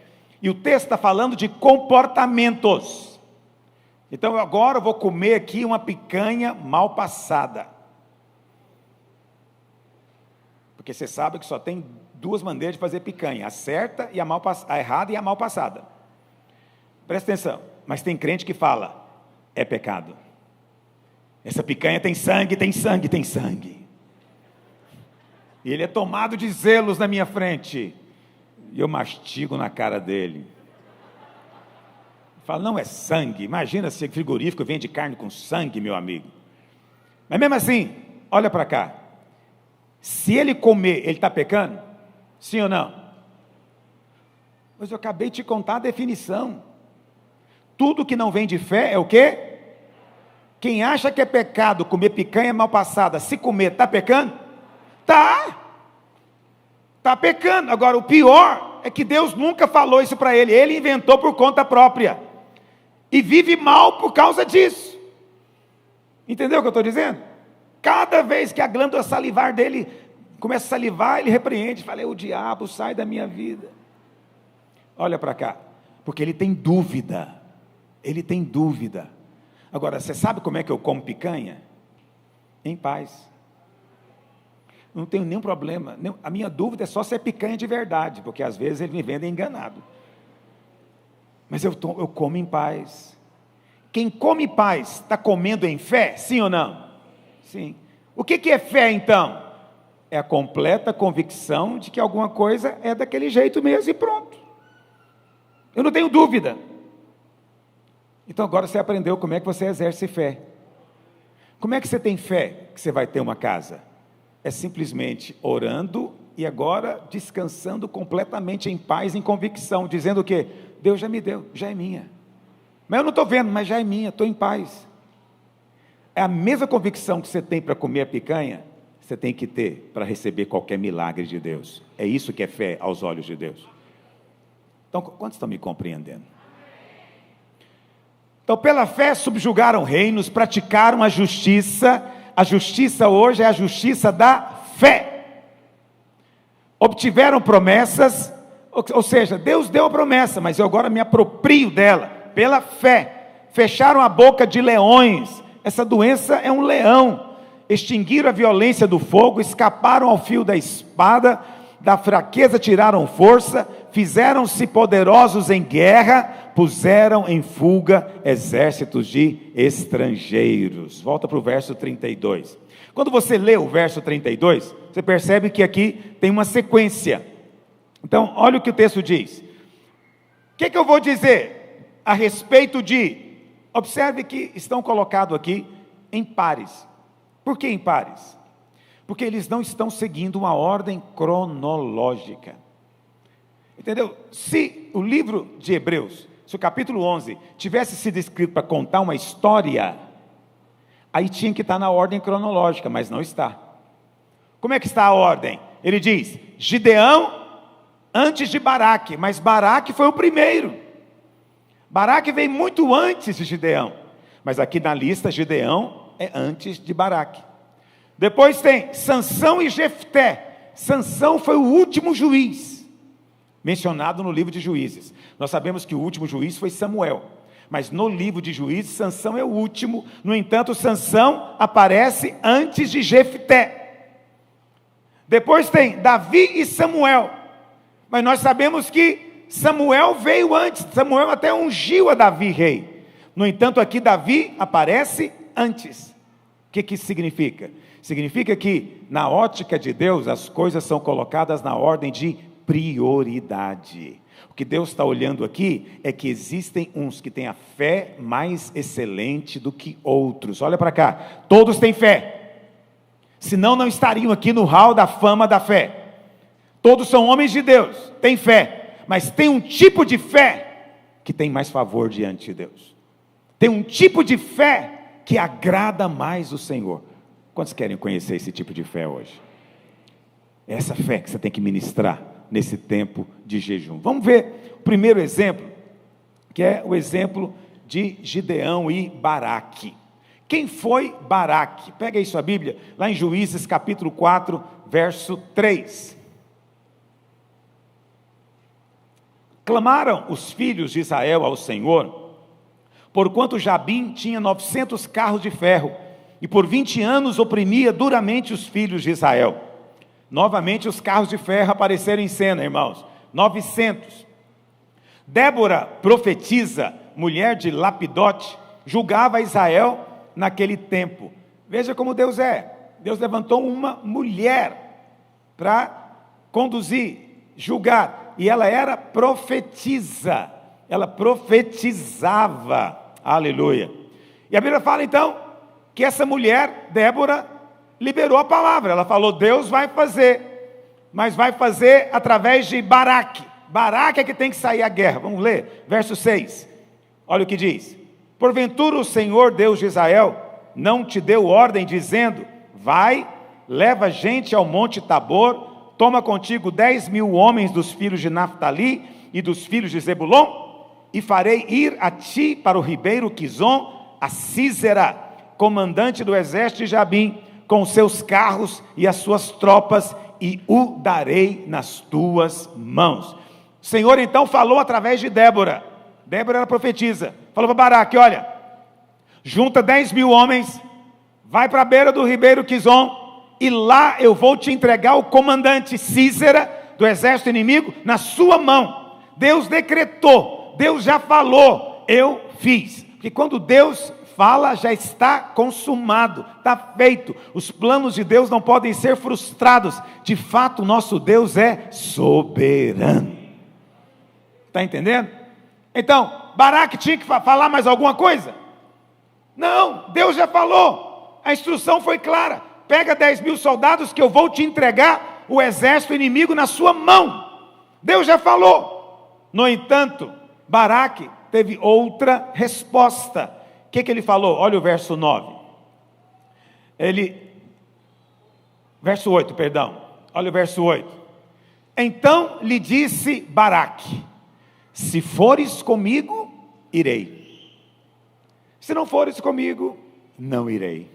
E o texto está falando de comportamentos. Então agora eu vou comer aqui uma picanha mal passada. Porque você sabe que só tem 2 maneiras de fazer picanha, a certa e a errada e a mal passada. Presta atenção, mas tem crente que fala, é pecado. Essa picanha tem sangue, tem sangue, tem sangue. E ele é tomado de zelos na minha frente. E eu mastigo na cara dele. Falo, não é sangue. Imagina se frigorífico vende carne com sangue, meu amigo. Mas mesmo assim, olha para cá. Se ele comer, ele está pecando? Sim ou não? Mas eu acabei de te contar a definição. Tudo que não vem de fé é o quê? Quem acha que é pecado comer picanha mal passada, se comer, está pecando? Está pecando. Agora, o pior é que Deus nunca falou isso para ele. Ele inventou por conta própria. E vive mal por causa disso. Entendeu o que eu estou dizendo? Cada vez que a glândula salivar dele começa a salivar, ele repreende. Fala, o diabo, sai da minha vida. Olha para cá. Porque ele tem dúvida. Ele tem dúvida. Agora, você sabe como é que eu como picanha? Em paz. Não tenho nenhum problema. A minha dúvida é só se é picanha de verdade, porque às vezes eles me vendem enganado. Mas eu como em paz. Quem come em paz, está comendo em fé? Sim ou não? Sim. O que é fé então? É a completa convicção de que alguma coisa é daquele jeito mesmo e pronto. Eu não tenho dúvida. Então agora você aprendeu como é que você exerce fé. Como é que você tem fé que você vai ter uma casa? É simplesmente orando e agora descansando completamente em paz, em convicção, dizendo o quê? Deus já me deu, já é minha. Mas eu não estou vendo, mas já é minha, estou em paz. É a mesma convicção que você tem para comer a picanha, você tem que ter para receber qualquer milagre de Deus. É isso que é fé aos olhos de Deus. Então, quantos estão me compreendendo? Então, pela fé subjugaram reinos, praticaram a justiça. A justiça hoje é a justiça da fé. Obtiveram promessas, ou seja, Deus deu a promessa, mas eu agora me aproprio dela, pela fé. Fecharam a boca de leões, essa doença é um leão. Extinguiram a violência do fogo, escaparam ao fio da espada, da fraqueza tiraram força, fizeram-se poderosos em guerra, puseram em fuga exércitos de estrangeiros. Volta para o verso 32. Quando você lê o verso 32, você percebe que aqui tem uma sequência. Então, olha o que o texto diz. O que eu vou dizer a respeito de... Observe que estão colocados aqui em pares. Por que em pares? Porque eles não estão seguindo uma ordem cronológica. Entendeu? Se o livro de Hebreus, se o capítulo 11, tivesse sido escrito para contar uma história, aí tinha que estar na ordem cronológica, mas não está. Como é que está a ordem? Ele diz, Gideão antes de Baraque, mas Baraque foi o primeiro. Baraque veio muito antes de Gideão, mas aqui na lista Gideão é antes de Baraque. Depois tem Sansão e Jefté. Sansão foi o último juiz mencionado no livro de Juízes. Nós sabemos que o último juiz foi Samuel, mas no livro de Juízes Sansão é o último. No entanto, Sansão aparece antes de Jefté. Depois tem Davi e Samuel, mas nós sabemos que Samuel veio antes. Samuel até ungiu a Davi rei. No entanto, aqui Davi aparece antes. O que isso significa? Significa que na ótica de Deus as coisas são colocadas na ordem de prioridade. O que Deus está olhando aqui é que existem uns que têm a fé mais excelente do que outros. Olha para cá, todos têm fé, senão não estariam aqui no hall da fama da fé. Todos são homens de Deus, têm fé, mas tem um tipo de fé que tem mais favor diante de Deus. Tem um tipo de fé que agrada mais o Senhor. Quantos querem conhecer esse tipo de fé hoje? É essa fé que você tem que ministrar nesse tempo de jejum. Vamos ver o primeiro exemplo, que é o exemplo de Gideão e Baraque. Quem foi Baraque? Pega aí sua Bíblia, lá em Juízes capítulo 4, verso 3. Clamaram os filhos de Israel ao Senhor, porquanto Jabim tinha 900 carros de ferro, e por 20 anos oprimia duramente os filhos de Israel. Novamente os carros de ferro apareceram em cena, irmãos, 900. Débora, profetisa, mulher de Lapidote, julgava Israel naquele tempo. Veja como Deus é. Deus levantou uma mulher para conduzir, julgar, e ela era profetisa, ela profetizava, aleluia. E a Bíblia fala então, que essa mulher, Débora, liberou a palavra. Ela falou, Deus vai fazer, mas vai fazer através de Baraque. Baraque é que tem que sair a guerra. Vamos ler, verso 6, olha o que diz. Porventura o Senhor Deus de Israel não te deu ordem dizendo, vai, leva gente ao monte Tabor, toma contigo 10.000 homens dos filhos de Naftali e dos filhos de Zebulon, e farei ir a ti para o ribeiro Quizon, a Sísera, comandante do exército de Jabim, com seus carros e as suas tropas, e o darei nas tuas mãos. O Senhor então falou através de Débora. Débora era profetisa, falou para Baraque, olha, junta 10.000 homens, vai para a beira do ribeiro Quizon, e lá eu vou te entregar o comandante Sísera, do exército inimigo, na sua mão. Deus decretou, Deus já falou, eu fiz. Porque quando Deus fala, já está consumado, está feito. Os planos de Deus não podem ser frustrados. De fato, o nosso Deus é soberano. Está entendendo? Então, Baraque tinha que falar mais alguma coisa? Não, Deus já falou. A instrução foi clara. Pega 10.000 soldados que eu vou te entregar o exército inimigo na sua mão. Deus já falou. No entanto, Baraque teve outra resposta. O que ele falou? Olha o verso 9. Verso 8, perdão. Olha o verso 8. Então lhe disse Baraque, se fores comigo, irei. Se não fores comigo, não irei.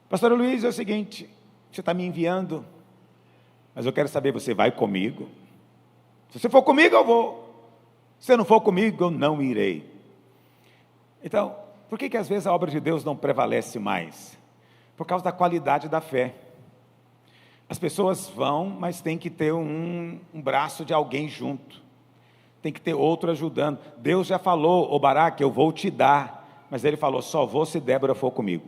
Pastor Luiz, é o seguinte, você está me enviando, mas eu quero saber, você vai comigo? Se você for comigo, eu vou. Se você não for comigo, eu não irei. Então, por que às vezes a obra de Deus não prevalece mais? Por causa da qualidade da fé. As pessoas vão, mas tem que ter um braço de alguém junto. Tem que ter outro ajudando. Deus já falou, ô Baraque, eu vou te dar. Mas ele falou, só vou se Débora for comigo.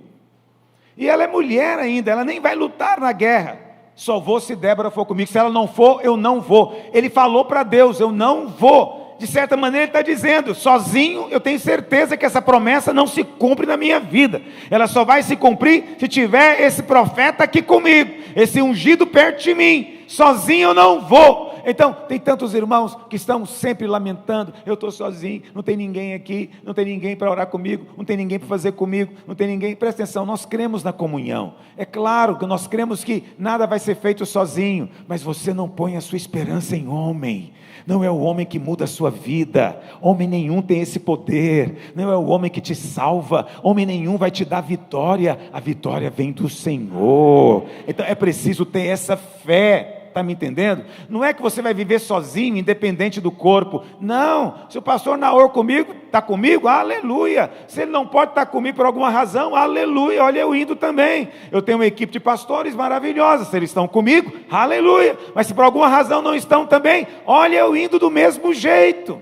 E ela é mulher ainda, ela nem vai lutar na guerra. Só vou se Débora for comigo. Se ela não for, eu não vou. Ele falou para Deus, eu não vou. De certa maneira ele está dizendo, sozinho eu tenho certeza que essa promessa não se cumpre na minha vida. Ela só vai se cumprir se tiver esse profeta aqui comigo, esse ungido perto de mim. Sozinho eu não vou. Então, tem tantos irmãos que estão sempre lamentando, eu estou sozinho, não tem ninguém aqui, não tem ninguém para orar comigo, não tem ninguém para fazer comigo, não tem ninguém. Presta atenção, nós cremos na comunhão. É claro que nós cremos que nada vai ser feito sozinho, mas você não põe a sua esperança em homem. Não é o homem que muda a sua vida, homem nenhum tem esse poder, não é o homem que te salva, homem nenhum vai te dar vitória, a vitória vem do Senhor. Então é preciso ter essa fé. Está me entendendo? Não é que você vai viver sozinho, independente do corpo. Não, se o pastor Naor comigo, está comigo, aleluia. Se ele não pode estar comigo por alguma razão, aleluia, olha eu indo também. Eu tenho uma equipe de pastores maravilhosa, se eles estão comigo, aleluia. Mas se por alguma razão não estão também, olha eu indo do mesmo jeito.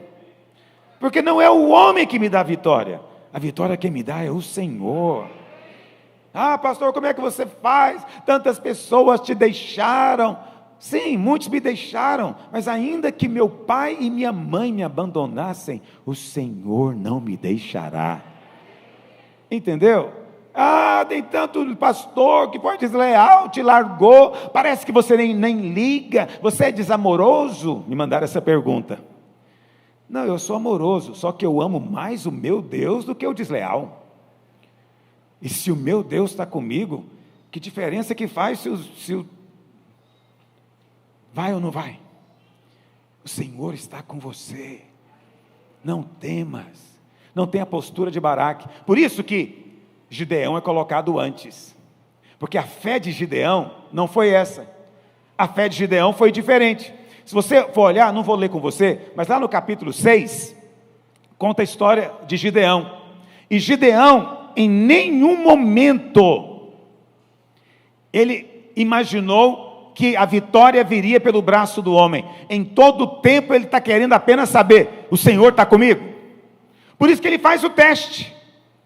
Porque não é o homem que me dá a vitória quem me dá é o Senhor. Ah, pastor, como é que você faz? Tantas pessoas te deixaram. Sim, muitos me deixaram, mas ainda que meu pai e minha mãe me abandonassem, o Senhor não me deixará. Entendeu? Ah, tem tanto pastor que foi desleal, te largou, parece que você nem liga, você é desamoroso. Me mandaram essa pergunta. Não, eu sou amoroso, só que eu amo mais o meu Deus do que o desleal. E se o meu Deus está comigo, que diferença que faz se o vai ou não vai? O Senhor está com você. Não temas. Não tenha a postura de Baraque. Por isso que Gideão é colocado antes. Porque a fé de Gideão não foi essa. A fé de Gideão foi diferente. Se você for olhar, não vou ler com você, mas lá no capítulo 6, conta a história de Gideão. E Gideão, em nenhum momento, ele imaginou que a vitória viria pelo braço do homem. Em todo o tempo ele está querendo apenas saber, o Senhor está comigo? Por isso que ele faz o teste.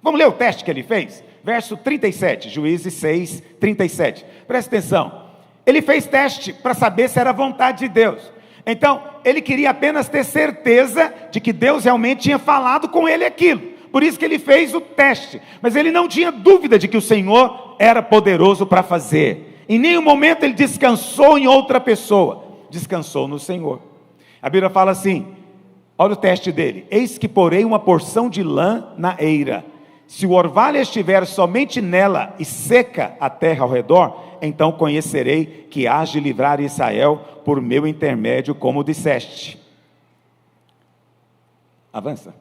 Vamos ler o teste que ele fez? Verso 37, Juízes 6, 37. Presta atenção. Ele fez teste para saber se era vontade de Deus. Então, ele queria apenas ter certeza de que Deus realmente tinha falado com ele aquilo. Por isso que ele fez o teste. Mas ele não tinha dúvida de que o Senhor era poderoso para fazer. Em nenhum momento ele descansou em outra pessoa, descansou no Senhor. A Bíblia fala assim, olha o teste dele: eis que porei uma porção de lã na eira, se o orvalho estiver somente nela e seca a terra ao redor, então conhecerei que hás de livrar Israel por meu intermédio, como disseste. Avança.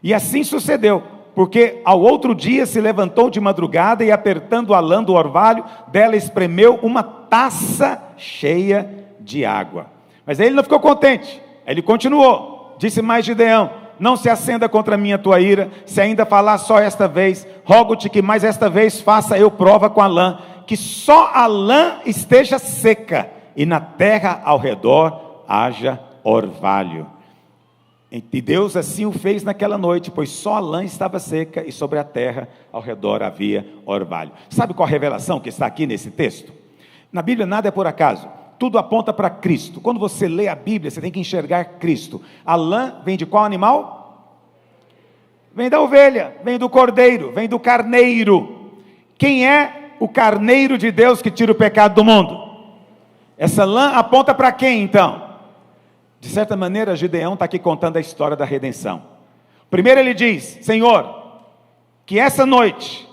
E assim sucedeu, porque ao outro dia se levantou de madrugada e, apertando a lã do orvalho, dela espremeu uma taça cheia de água. Mas aí ele não ficou contente, aí ele continuou, disse mais Gideão: não se acenda contra mim a tua ira, se ainda falar só esta vez, rogo-te que mais esta vez faça eu prova com a lã, que só a lã esteja seca, e na terra ao redor haja orvalho. E Deus assim o fez naquela noite, pois só a lã estava seca e sobre a terra ao redor havia orvalho. Sabe qual a revelação que está aqui nesse texto? Na Bíblia nada é por acaso, tudo aponta para Cristo. Quando você lê a Bíblia, você tem que enxergar Cristo. A lã vem de qual animal? Vem da ovelha, vem do cordeiro, vem do carneiro. Quem é o carneiro de Deus que tira o pecado do mundo? Essa lã aponta para quem então? De certa maneira, Gideão está aqui contando a história da redenção. Primeiro ele diz: Senhor, que essa noite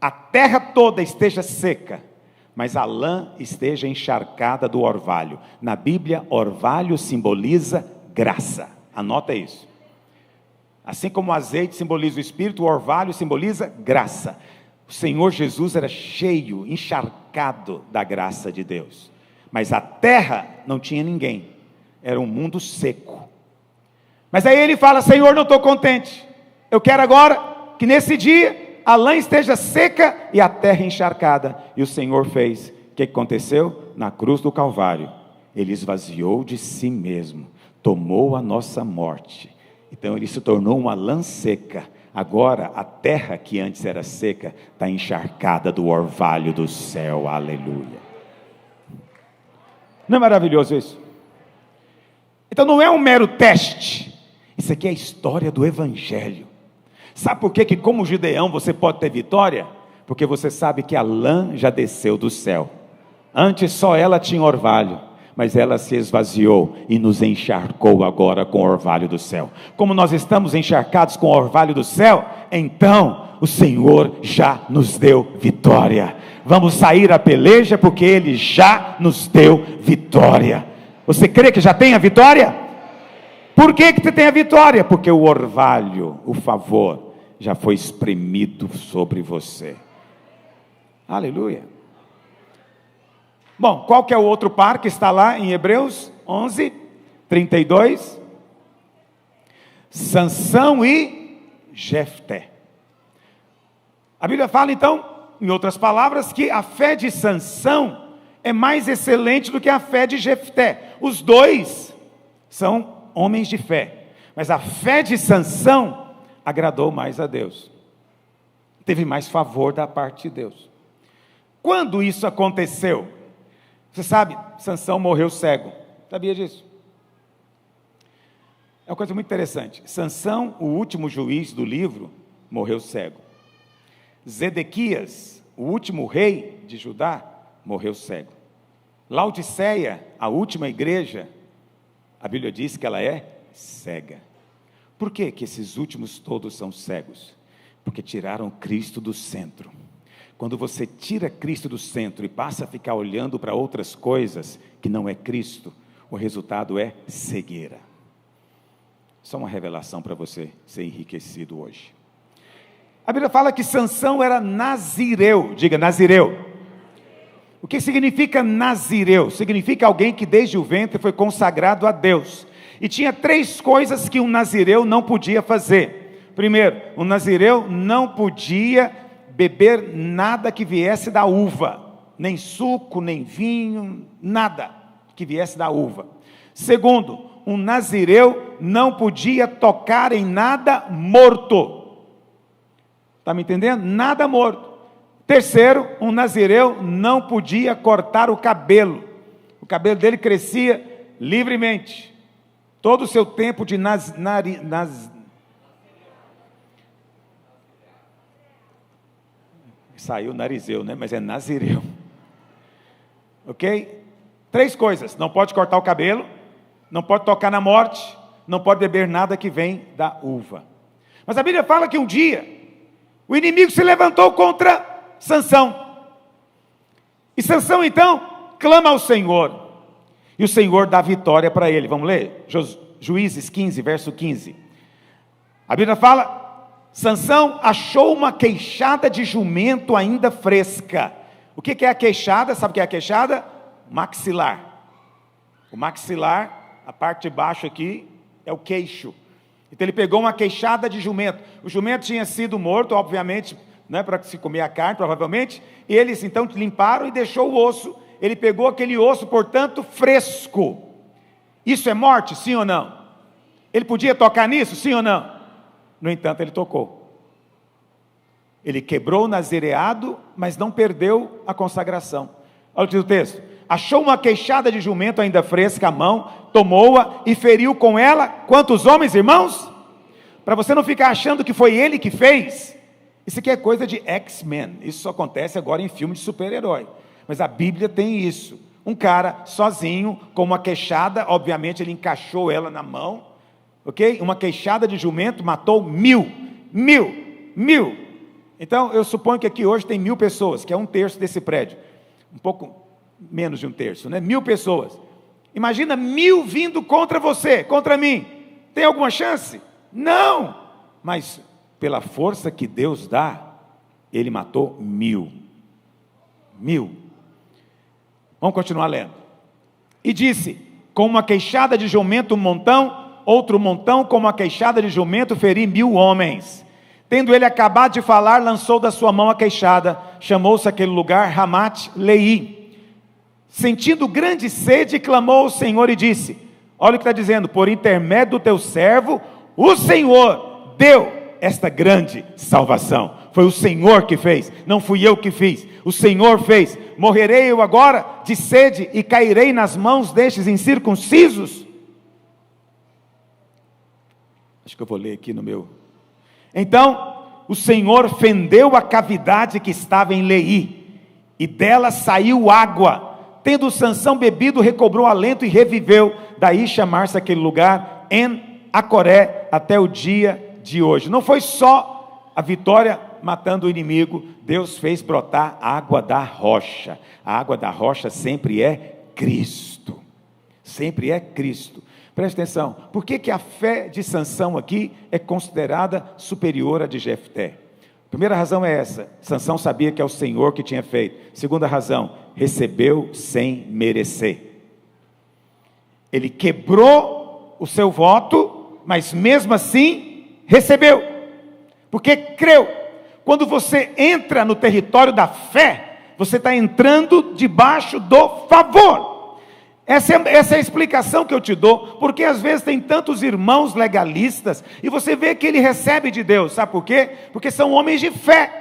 a terra toda esteja seca, mas a lã esteja encharcada do orvalho. Na Bíblia, orvalho simboliza graça. Anota isso. Assim como o azeite simboliza o Espírito, o orvalho simboliza graça. O Senhor Jesus era cheio, encharcado da graça de Deus. Mas a terra não tinha ninguém. Era um mundo seco. Mas aí ele fala: Senhor, não estou contente. Eu quero agora que nesse dia a lã esteja seca e a terra encharcada. E o Senhor fez. O que aconteceu? Na cruz do Calvário, Ele esvaziou de si mesmo, tomou a nossa morte. Então Ele se tornou uma lã seca. Agora a terra que antes era seca está encharcada do orvalho do céu. Aleluia. Não é maravilhoso isso? Então não é um mero teste. Isso aqui é a história do Evangelho. Sabe por que como Gideão você pode ter vitória? Porque você sabe que a lã já desceu do céu. Antes só ela tinha orvalho, mas ela se esvaziou e nos encharcou agora com o orvalho do céu. Como nós estamos encharcados com o orvalho do céu, então o Senhor já nos deu vitória. Vamos sair à peleja porque Ele já nos deu vitória. Você crê que já tem a vitória? Por que você tem a vitória? Porque o orvalho, o favor, já foi espremido sobre você. Aleluia. Bom, qual que é o outro par que está lá em Hebreus 11, 32? Sansão e Jefté. A Bíblia fala então, em outras palavras, que a fé de Sansão é mais excelente do que a fé de Jefté. Os dois são homens de fé, mas a fé de Sansão agradou mais a Deus, teve mais favor da parte de Deus. Quando isso aconteceu? Você sabe, Sansão morreu cego, sabia disso? É uma coisa muito interessante. Sansão, o último juiz do livro, morreu cego. Zedequias, o último rei de Judá, morreu cego. Laodiceia, a última igreja, a Bíblia diz que ela é cega. Por que esses últimos todos são cegos? Porque tiraram Cristo do centro. Quando você tira Cristo do centro e passa a ficar olhando para outras coisas que não é Cristo, o resultado é cegueira. Só uma revelação para você ser enriquecido hoje. A Bíblia fala que Sansão era nazireu. Diga, nazireu. O que significa nazireu? Significa alguém que desde o ventre foi consagrado a Deus. E tinha 3 coisas que um nazireu não podia fazer. Primeiro, um nazireu não podia beber nada que viesse da uva. Nem suco, nem vinho, nada que viesse da uva. Segundo, um nazireu não podia tocar em nada morto. Está me entendendo? Nada morto. Terceiro, um nazireu não podia cortar o cabelo. O cabelo dele crescia livremente. Todo o seu tempo de saiu narizeu, né? Mas é nazireu. Ok? 3 coisas: não pode cortar o cabelo, não pode tocar na morte, não pode beber nada que vem da uva. Mas a Bíblia fala que um dia o inimigo se levantou contra Sansão. E Sansão então clama ao Senhor. E o Senhor dá vitória para ele. Vamos ler? Juízes 15, verso 15. A Bíblia fala: Sansão achou uma queixada de jumento ainda fresca. O que é a queixada? Sabe o que é a queixada? Maxilar. O maxilar, a parte de baixo aqui, é o queixo. Então ele pegou uma queixada de jumento. O jumento tinha sido morto, obviamente, né, para se comer a carne, provavelmente. E eles então limparam e deixou o osso. Ele pegou aquele osso, portanto, fresco. Isso é morte, sim ou não? Ele podia tocar nisso, sim ou não? No entanto, ele tocou. Ele quebrou o nazireado, mas não perdeu a consagração. Olha o texto: achou uma queixada de jumento ainda fresca à mão, tomou-a e feriu com ela quantos homens, irmãos? Para você não ficar achando que foi ele que fez. Isso aqui é coisa de X-Men. Isso só acontece agora em filme de super-herói. Mas a Bíblia tem isso. Um cara sozinho, com uma queixada, obviamente ele encaixou ela na mão, ok? Uma queixada de jumento matou 1000. Então eu suponho que aqui hoje tem 1000 pessoas, que é 1/3 desse prédio. Um pouco menos de 1/3, né? 1000 pessoas. Imagina 1000 vindo contra você, contra mim. Tem alguma chance? Não. Mas pela força que Deus dá, ele matou 1000. Vamos continuar lendo. E disse: com uma queixada de jumento um montão, outro montão com uma queixada de jumento feri 1000 homens. Tendo ele acabado de falar, lançou da sua mão a queixada, chamou-se aquele lugar Ramat-Leí. Sentindo grande sede, clamou ao Senhor e disse, olha o que está dizendo, por intermédio do teu servo, o Senhor deu esta grande salvação. Foi o Senhor que fez, não fui eu que fiz, o Senhor fez. Morrerei eu agora de sede e cairei nas mãos destes incircuncisos? Acho que eu vou ler aqui no meu. Então, o Senhor fendeu a cavidade que estava em Leí, e dela saiu água. Tendo Sansão bebido, recobrou alento e reviveu. Daí chamar-se aquele lugar En-Acoré até o dia de hoje. Não foi só a vitória matando o inimigo, Deus fez brotar água da rocha. A água da rocha sempre é Cristo. Sempre é Cristo. Preste atenção, por que a fé de Sansão aqui é considerada superior à de Jefté? Primeira razão é essa, Sansão sabia que é o Senhor que tinha feito. Segunda razão, recebeu sem merecer. Ele quebrou o seu voto, mas mesmo assim recebeu, porque creu. Quando você entra no território da fé, você está entrando debaixo do favor. Essa é a explicação que eu te dou, porque às vezes tem tantos irmãos legalistas, e você vê que ele recebe de Deus, sabe por quê? Porque são homens de fé.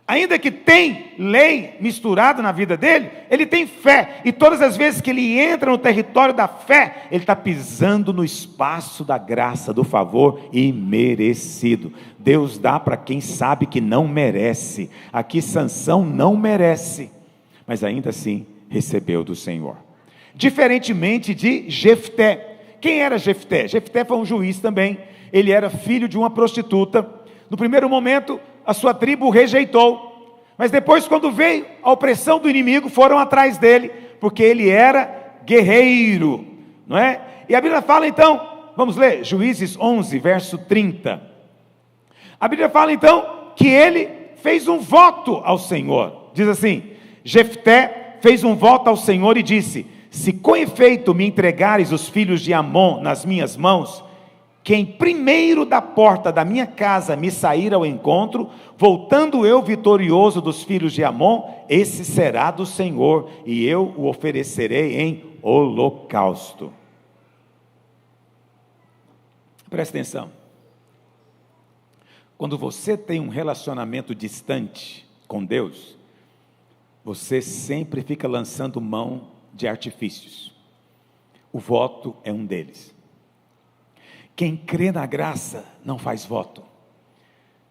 Ainda que tem lei misturada na vida dele, ele tem fé, e todas as vezes que ele entra no território da fé, ele está pisando no espaço da graça, do favor imerecido. Deus dá para quem sabe que não merece. Aqui Sansão não merece, mas ainda assim recebeu do Senhor. Diferentemente de Jefté. Quem era Jefté? Jefté foi um juiz também. Ele era filho de uma prostituta. No primeiro momento, a sua tribo o rejeitou, mas depois, quando veio a opressão do inimigo, foram atrás dele, porque ele era guerreiro, não é? E a Bíblia fala então, vamos ler, Juízes 11, verso 30. A Bíblia fala então, que ele fez um voto ao Senhor. Diz assim, Jefté fez um voto ao Senhor e disse, se com efeito me entregares os filhos de Amon nas minhas mãos, quem primeiro da porta da minha casa me sair ao encontro, voltando eu vitorioso dos filhos de Amon, esse será do Senhor, e eu o oferecerei em holocausto. Presta atenção. Quando você tem um relacionamento distante com Deus, você sempre fica lançando mão de artifícios. O voto é um deles. Quem crê na graça não faz voto,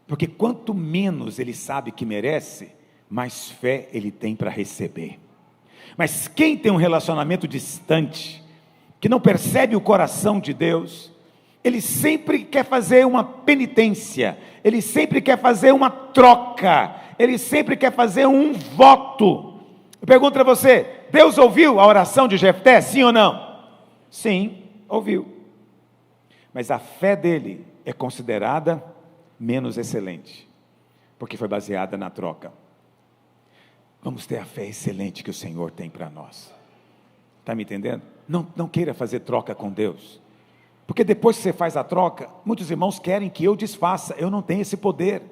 porque quanto menos ele sabe que merece, mais fé ele tem para receber. Mas quem tem um relacionamento distante, que não percebe o coração de Deus, ele sempre quer fazer uma penitência, ele sempre quer fazer uma troca, ele sempre quer fazer um voto. Eu pergunto para você, Deus ouviu a oração de Jefté, sim ou não? Sim, ouviu. Mas a fé dele é considerada menos excelente, porque foi baseada na troca. Vamos ter a fé excelente que o Senhor tem para nós. Está me entendendo? Não queira fazer troca com Deus, porque depois que você faz a troca, muitos irmãos querem que eu desfaça. Eu não tenho esse poder.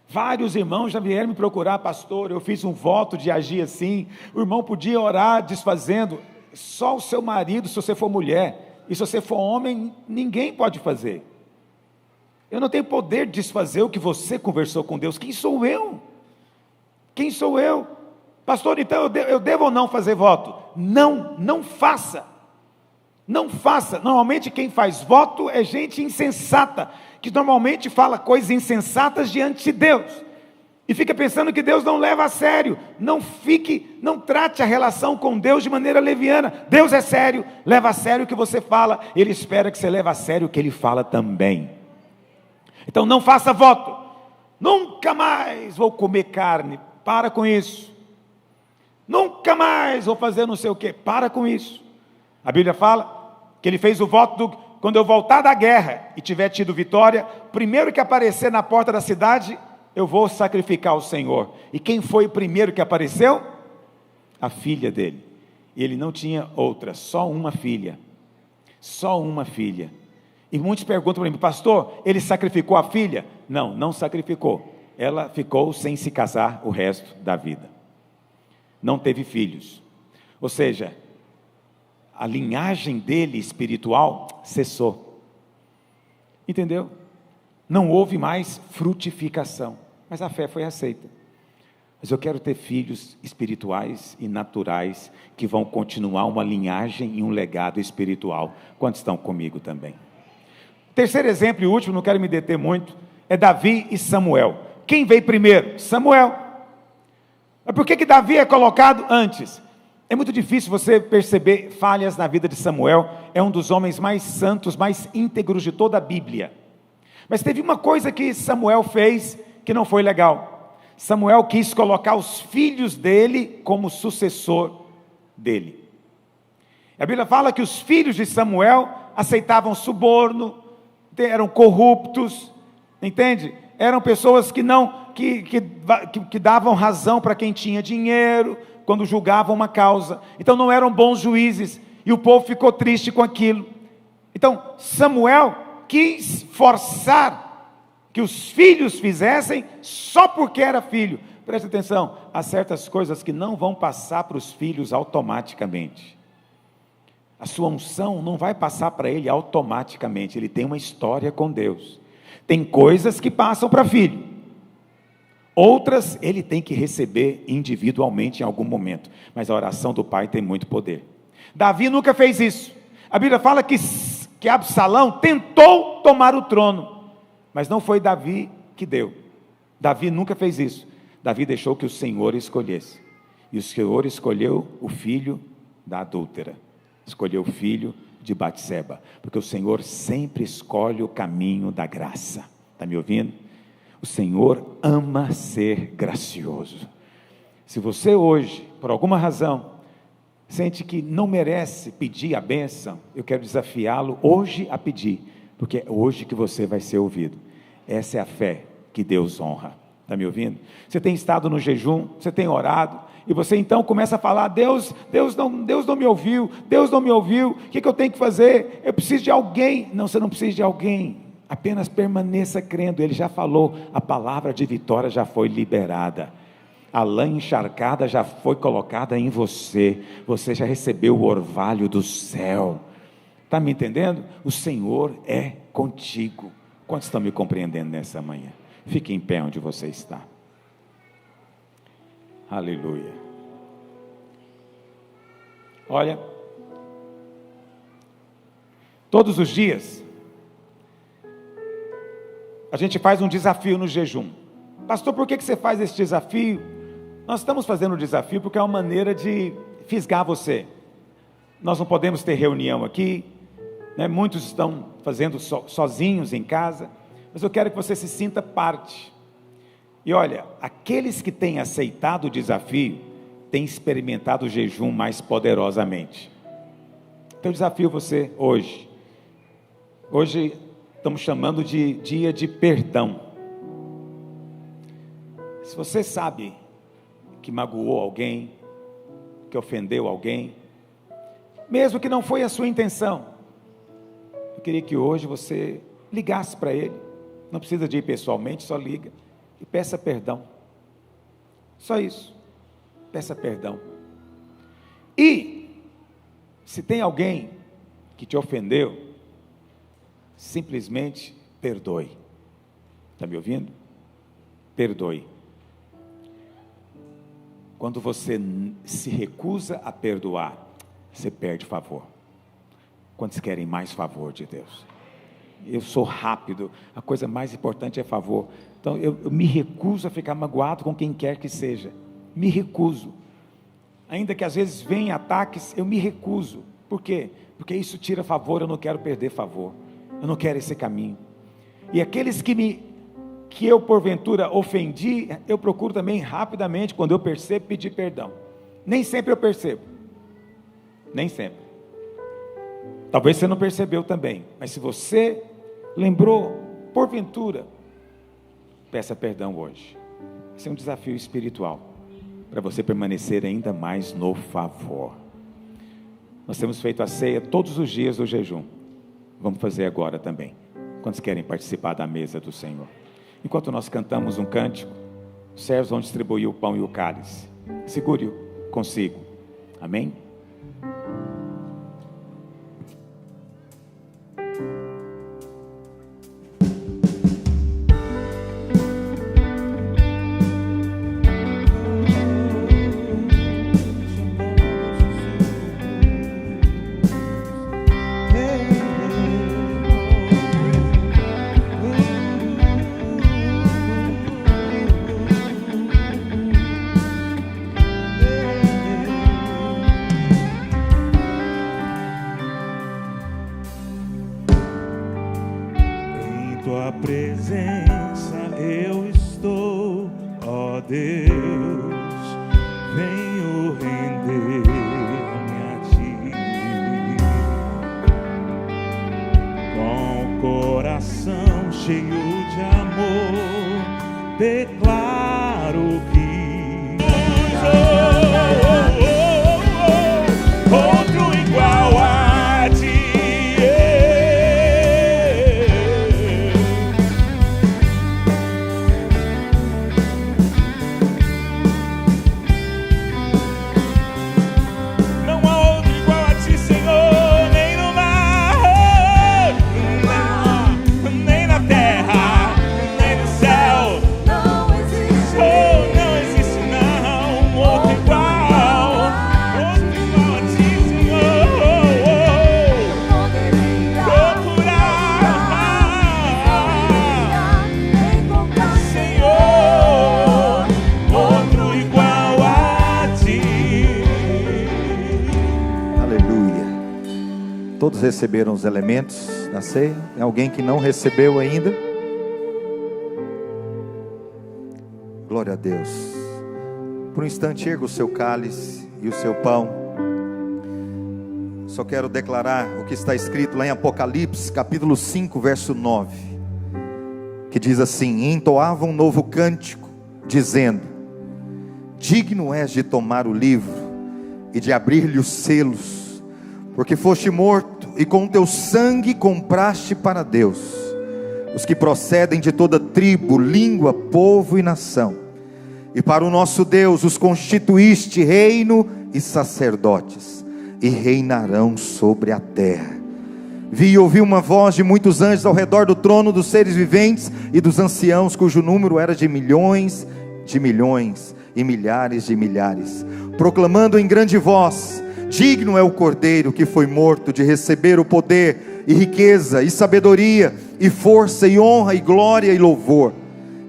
Vários irmãos já vieram me procurar, pastor, eu fiz um voto de agir assim. O irmão podia orar desfazendo. Só o seu marido, se você for mulher, e se você for homem, ninguém pode fazer. Eu não tenho poder de desfazer o que você conversou com Deus. Quem sou eu? Quem sou eu? Pastor, então eu devo ou não fazer voto? Não faça. Não faça. Normalmente quem faz voto é gente insensata, que normalmente fala coisas insensatas diante de Deus, e fica pensando que Deus não leva a sério. Não trate a relação com Deus de maneira leviana. Deus é sério, leva a sério o que você fala, Ele espera que você leve a sério o que Ele fala também. Então não faça voto, nunca mais vou comer carne, para com isso. Nunca mais vou fazer não sei o que, para com isso. A Bíblia fala que ele fez o voto quando eu voltar da guerra e tiver tido vitória, primeiro que aparecer na porta da cidade, eu vou sacrificar ao Senhor. E quem foi o primeiro que apareceu? A filha dele. E ele não tinha outra, só uma filha. Só uma filha. E muitos perguntam para mim, pastor, ele sacrificou a filha? Não, não sacrificou. Ela ficou sem se casar o resto da vida. Não teve filhos. Ou seja, a linhagem dele espiritual cessou. Entendeu? Não houve mais frutificação. Mas a fé foi aceita. Mas eu quero ter filhos espirituais e naturais que vão continuar uma linhagem e um legado espiritual. Quantos estão comigo também? Terceiro exemplo e último, não quero me deter muito, é Davi e Samuel. Quem veio primeiro? Samuel. Mas por que Davi é colocado antes? É muito difícil você perceber falhas na vida de Samuel. É um dos homens mais santos, mais íntegros de toda a Bíblia. Mas teve uma coisa que Samuel fez que não foi legal. Samuel quis colocar os filhos dele como sucessor dele. A Bíblia fala que os filhos de Samuel aceitavam suborno, eram corruptos, entende? Eram pessoas que davam razão para quem tinha dinheiro, quando julgavam uma causa. Então não eram bons juízes, e o povo ficou triste com aquilo. Então Samuel quis forçar que os filhos fizessem só porque era filho. Preste atenção, há certas coisas que não vão passar para os filhos automaticamente. A sua unção não vai passar para ele automaticamente, ele tem uma história com Deus. Tem coisas que passam para filho, outras ele tem que receber individualmente em algum momento, mas a oração do pai tem muito poder. Davi nunca fez isso. A Bíblia fala que Absalão tentou tomar o trono, mas não foi Davi que deu. Davi nunca fez isso. Davi deixou que o Senhor escolhesse, e o Senhor escolheu o filho da adúltera, escolheu o filho de Batseba, porque o Senhor sempre escolhe o caminho da graça. Está me ouvindo? O Senhor ama ser gracioso. Se você hoje, por alguma razão, sente que não merece pedir a bênção, eu quero desafiá-lo hoje a pedir, porque é hoje que você vai ser ouvido. Essa é a fé que Deus honra. Está me ouvindo? Você tem estado no jejum, você tem orado, e você então começa a falar, Deus não me ouviu, Deus não me ouviu, o que eu tenho que fazer? Eu preciso de alguém. Não, você não precisa de alguém, apenas permaneça crendo. Ele já falou, a palavra de vitória já foi liberada, a lã encharcada já foi colocada em você, você já recebeu o orvalho do céu. Está me entendendo? O Senhor é contigo. Quantos estão me compreendendo nessa manhã? Fique em pé onde você está. Aleluia. Olha, todos os dias a gente faz um desafio no jejum. Pastor, por que você faz esse desafio? Nós estamos fazendo o desafio porque é uma maneira de fisgar você. Nós não podemos ter reunião aqui, né? Muitos estão fazendo sozinhos em casa, mas eu quero que você se sinta parte. E olha, aqueles que têm aceitado o desafio, têm experimentado o jejum mais poderosamente. Então eu desafio você hoje. Hoje estamos chamando de dia de perdão. Se você sabe que magoou alguém, que ofendeu alguém, mesmo que não foi a sua intenção, eu queria que hoje você ligasse para ele. Não precisa de ir pessoalmente, só liga e peça perdão. Só isso. Peça perdão. E se tem alguém que te ofendeu, simplesmente perdoe. Está me ouvindo? Perdoe. Quando você se recusa a perdoar, você perde favor. Quantos querem mais favor de Deus? Eu sou rápido, a coisa mais importante é favor. Então eu me recuso a ficar magoado com quem quer que seja. Me recuso. Ainda que às vezes venham ataques, eu me recuso. Por quê? Porque isso tira favor, eu não quero perder favor. Eu não quero esse caminho. E aqueles que eu porventura ofendi, eu procuro também rapidamente, quando eu percebo, pedir perdão. Nem sempre eu percebo. Nem sempre. Talvez você não percebeu também, mas se você lembrou, porventura, peça perdão hoje. Esse é um desafio espiritual, para você permanecer ainda mais no favor. Nós temos feito a ceia todos os dias do jejum, vamos fazer agora também. Quantos querem participar da mesa do Senhor? Enquanto nós cantamos um cântico, os servos vão distribuir o pão e o cálice. Segure-o consigo. Amém? Tua presença eu estou, ó Deus, venho render-me a Ti. Com o coração cheio de amor, declaro que outro igual a Ti. Todos receberam os elementos da ceia? Tem alguém que não recebeu ainda? Glória a Deus. Por um instante, erga o seu cálice e o seu pão. Só quero declarar o que está escrito lá em Apocalipse, capítulo 5, verso 9, que diz assim: e entoavam um novo cântico, dizendo: digno és de tomar o livro e de abrir-lhe os selos, porque foste morto e com teu sangue compraste para Deus os que procedem de toda tribo, língua, povo e nação, e para o nosso Deus os constituíste reino e sacerdotes, e reinarão sobre a terra. Vi e ouvi uma voz de muitos anjos ao redor do trono dos seres viventes e dos anciãos, cujo número era de milhões e milhares de milhares, proclamando em grande voz: digno é o Cordeiro que foi morto de receber o poder e riqueza e sabedoria e força e honra e glória e louvor.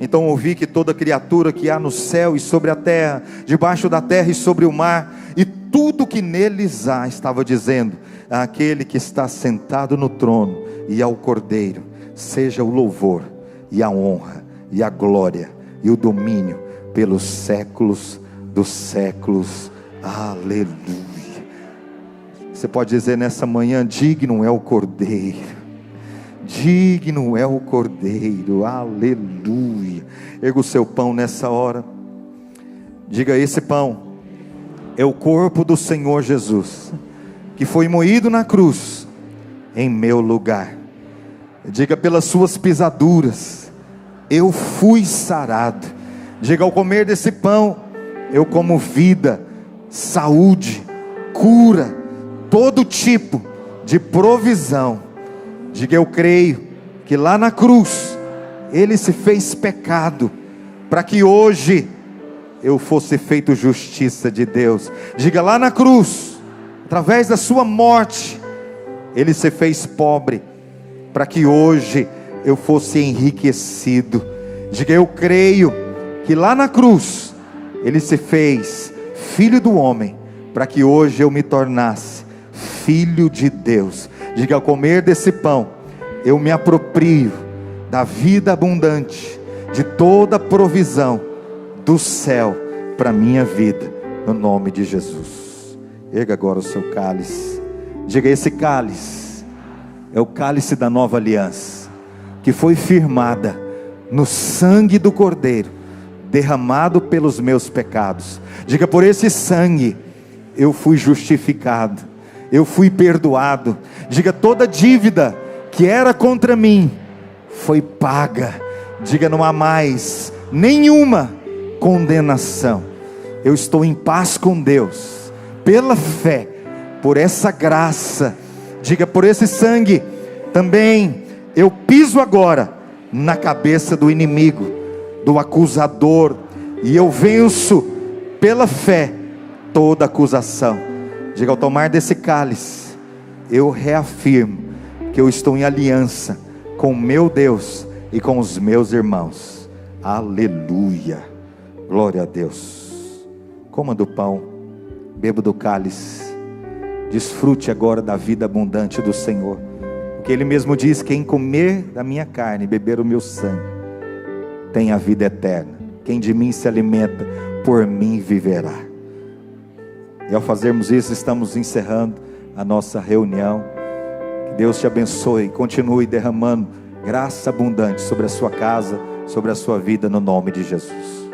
Então ouvi que toda criatura que há no céu e sobre a terra, debaixo da terra e sobre o mar, e tudo que neles há, estava dizendo àquele que está sentado no trono e ao Cordeiro: seja o louvor e a honra e a glória e o domínio pelos séculos dos séculos. Aleluia. Você pode dizer nessa manhã: digno é o Cordeiro, digno é o Cordeiro, aleluia. Erga o seu pão nessa hora, diga: esse pão é o corpo do Senhor Jesus, que foi moído na cruz em meu lugar. Diga: pelas suas pisaduras eu fui sarado. Diga: ao comer desse pão eu como vida, saúde, cura, todo tipo de provisão. Diga: eu creio que lá na cruz Ele se fez pecado, para que hoje eu fosse feito justiça de Deus. Diga: lá na cruz, através da sua morte, Ele se fez pobre, para que hoje eu fosse enriquecido. Diga: eu creio que lá na cruz Ele se fez filho do homem, para que hoje eu me tornasse filho de Deus. Diga: ao comer desse pão eu me aproprio da vida abundante, de toda a provisão do céu para a minha vida, no nome de Jesus. Erga agora o seu cálice. Diga: esse cálice é o cálice da nova aliança, que foi firmada no sangue do Cordeiro, derramado pelos meus pecados. Diga: por esse sangue eu fui justificado, eu fui perdoado. Diga: toda dívida que era contra mim foi paga. Diga: não há mais nenhuma condenação. Eu estou em paz com Deus, pela fé, por essa graça. Diga: por esse sangue também eu piso agora na cabeça do inimigo, do acusador, e eu venço pela fé toda acusação. Diga: ao tomar desse cálice, eu reafirmo que eu estou em aliança com meu Deus e com os meus irmãos. Aleluia, glória a Deus. Coma do pão, beba do cálice, desfrute agora da vida abundante do Senhor, porque Ele mesmo diz: quem comer da minha carne e beber o meu sangue tem a vida eterna. Quem de mim se alimenta, por mim viverá. E ao fazermos isso, estamos encerrando a nossa reunião. Que Deus te abençoe e continue derramando graça abundante sobre a sua casa, sobre a sua vida, no nome de Jesus.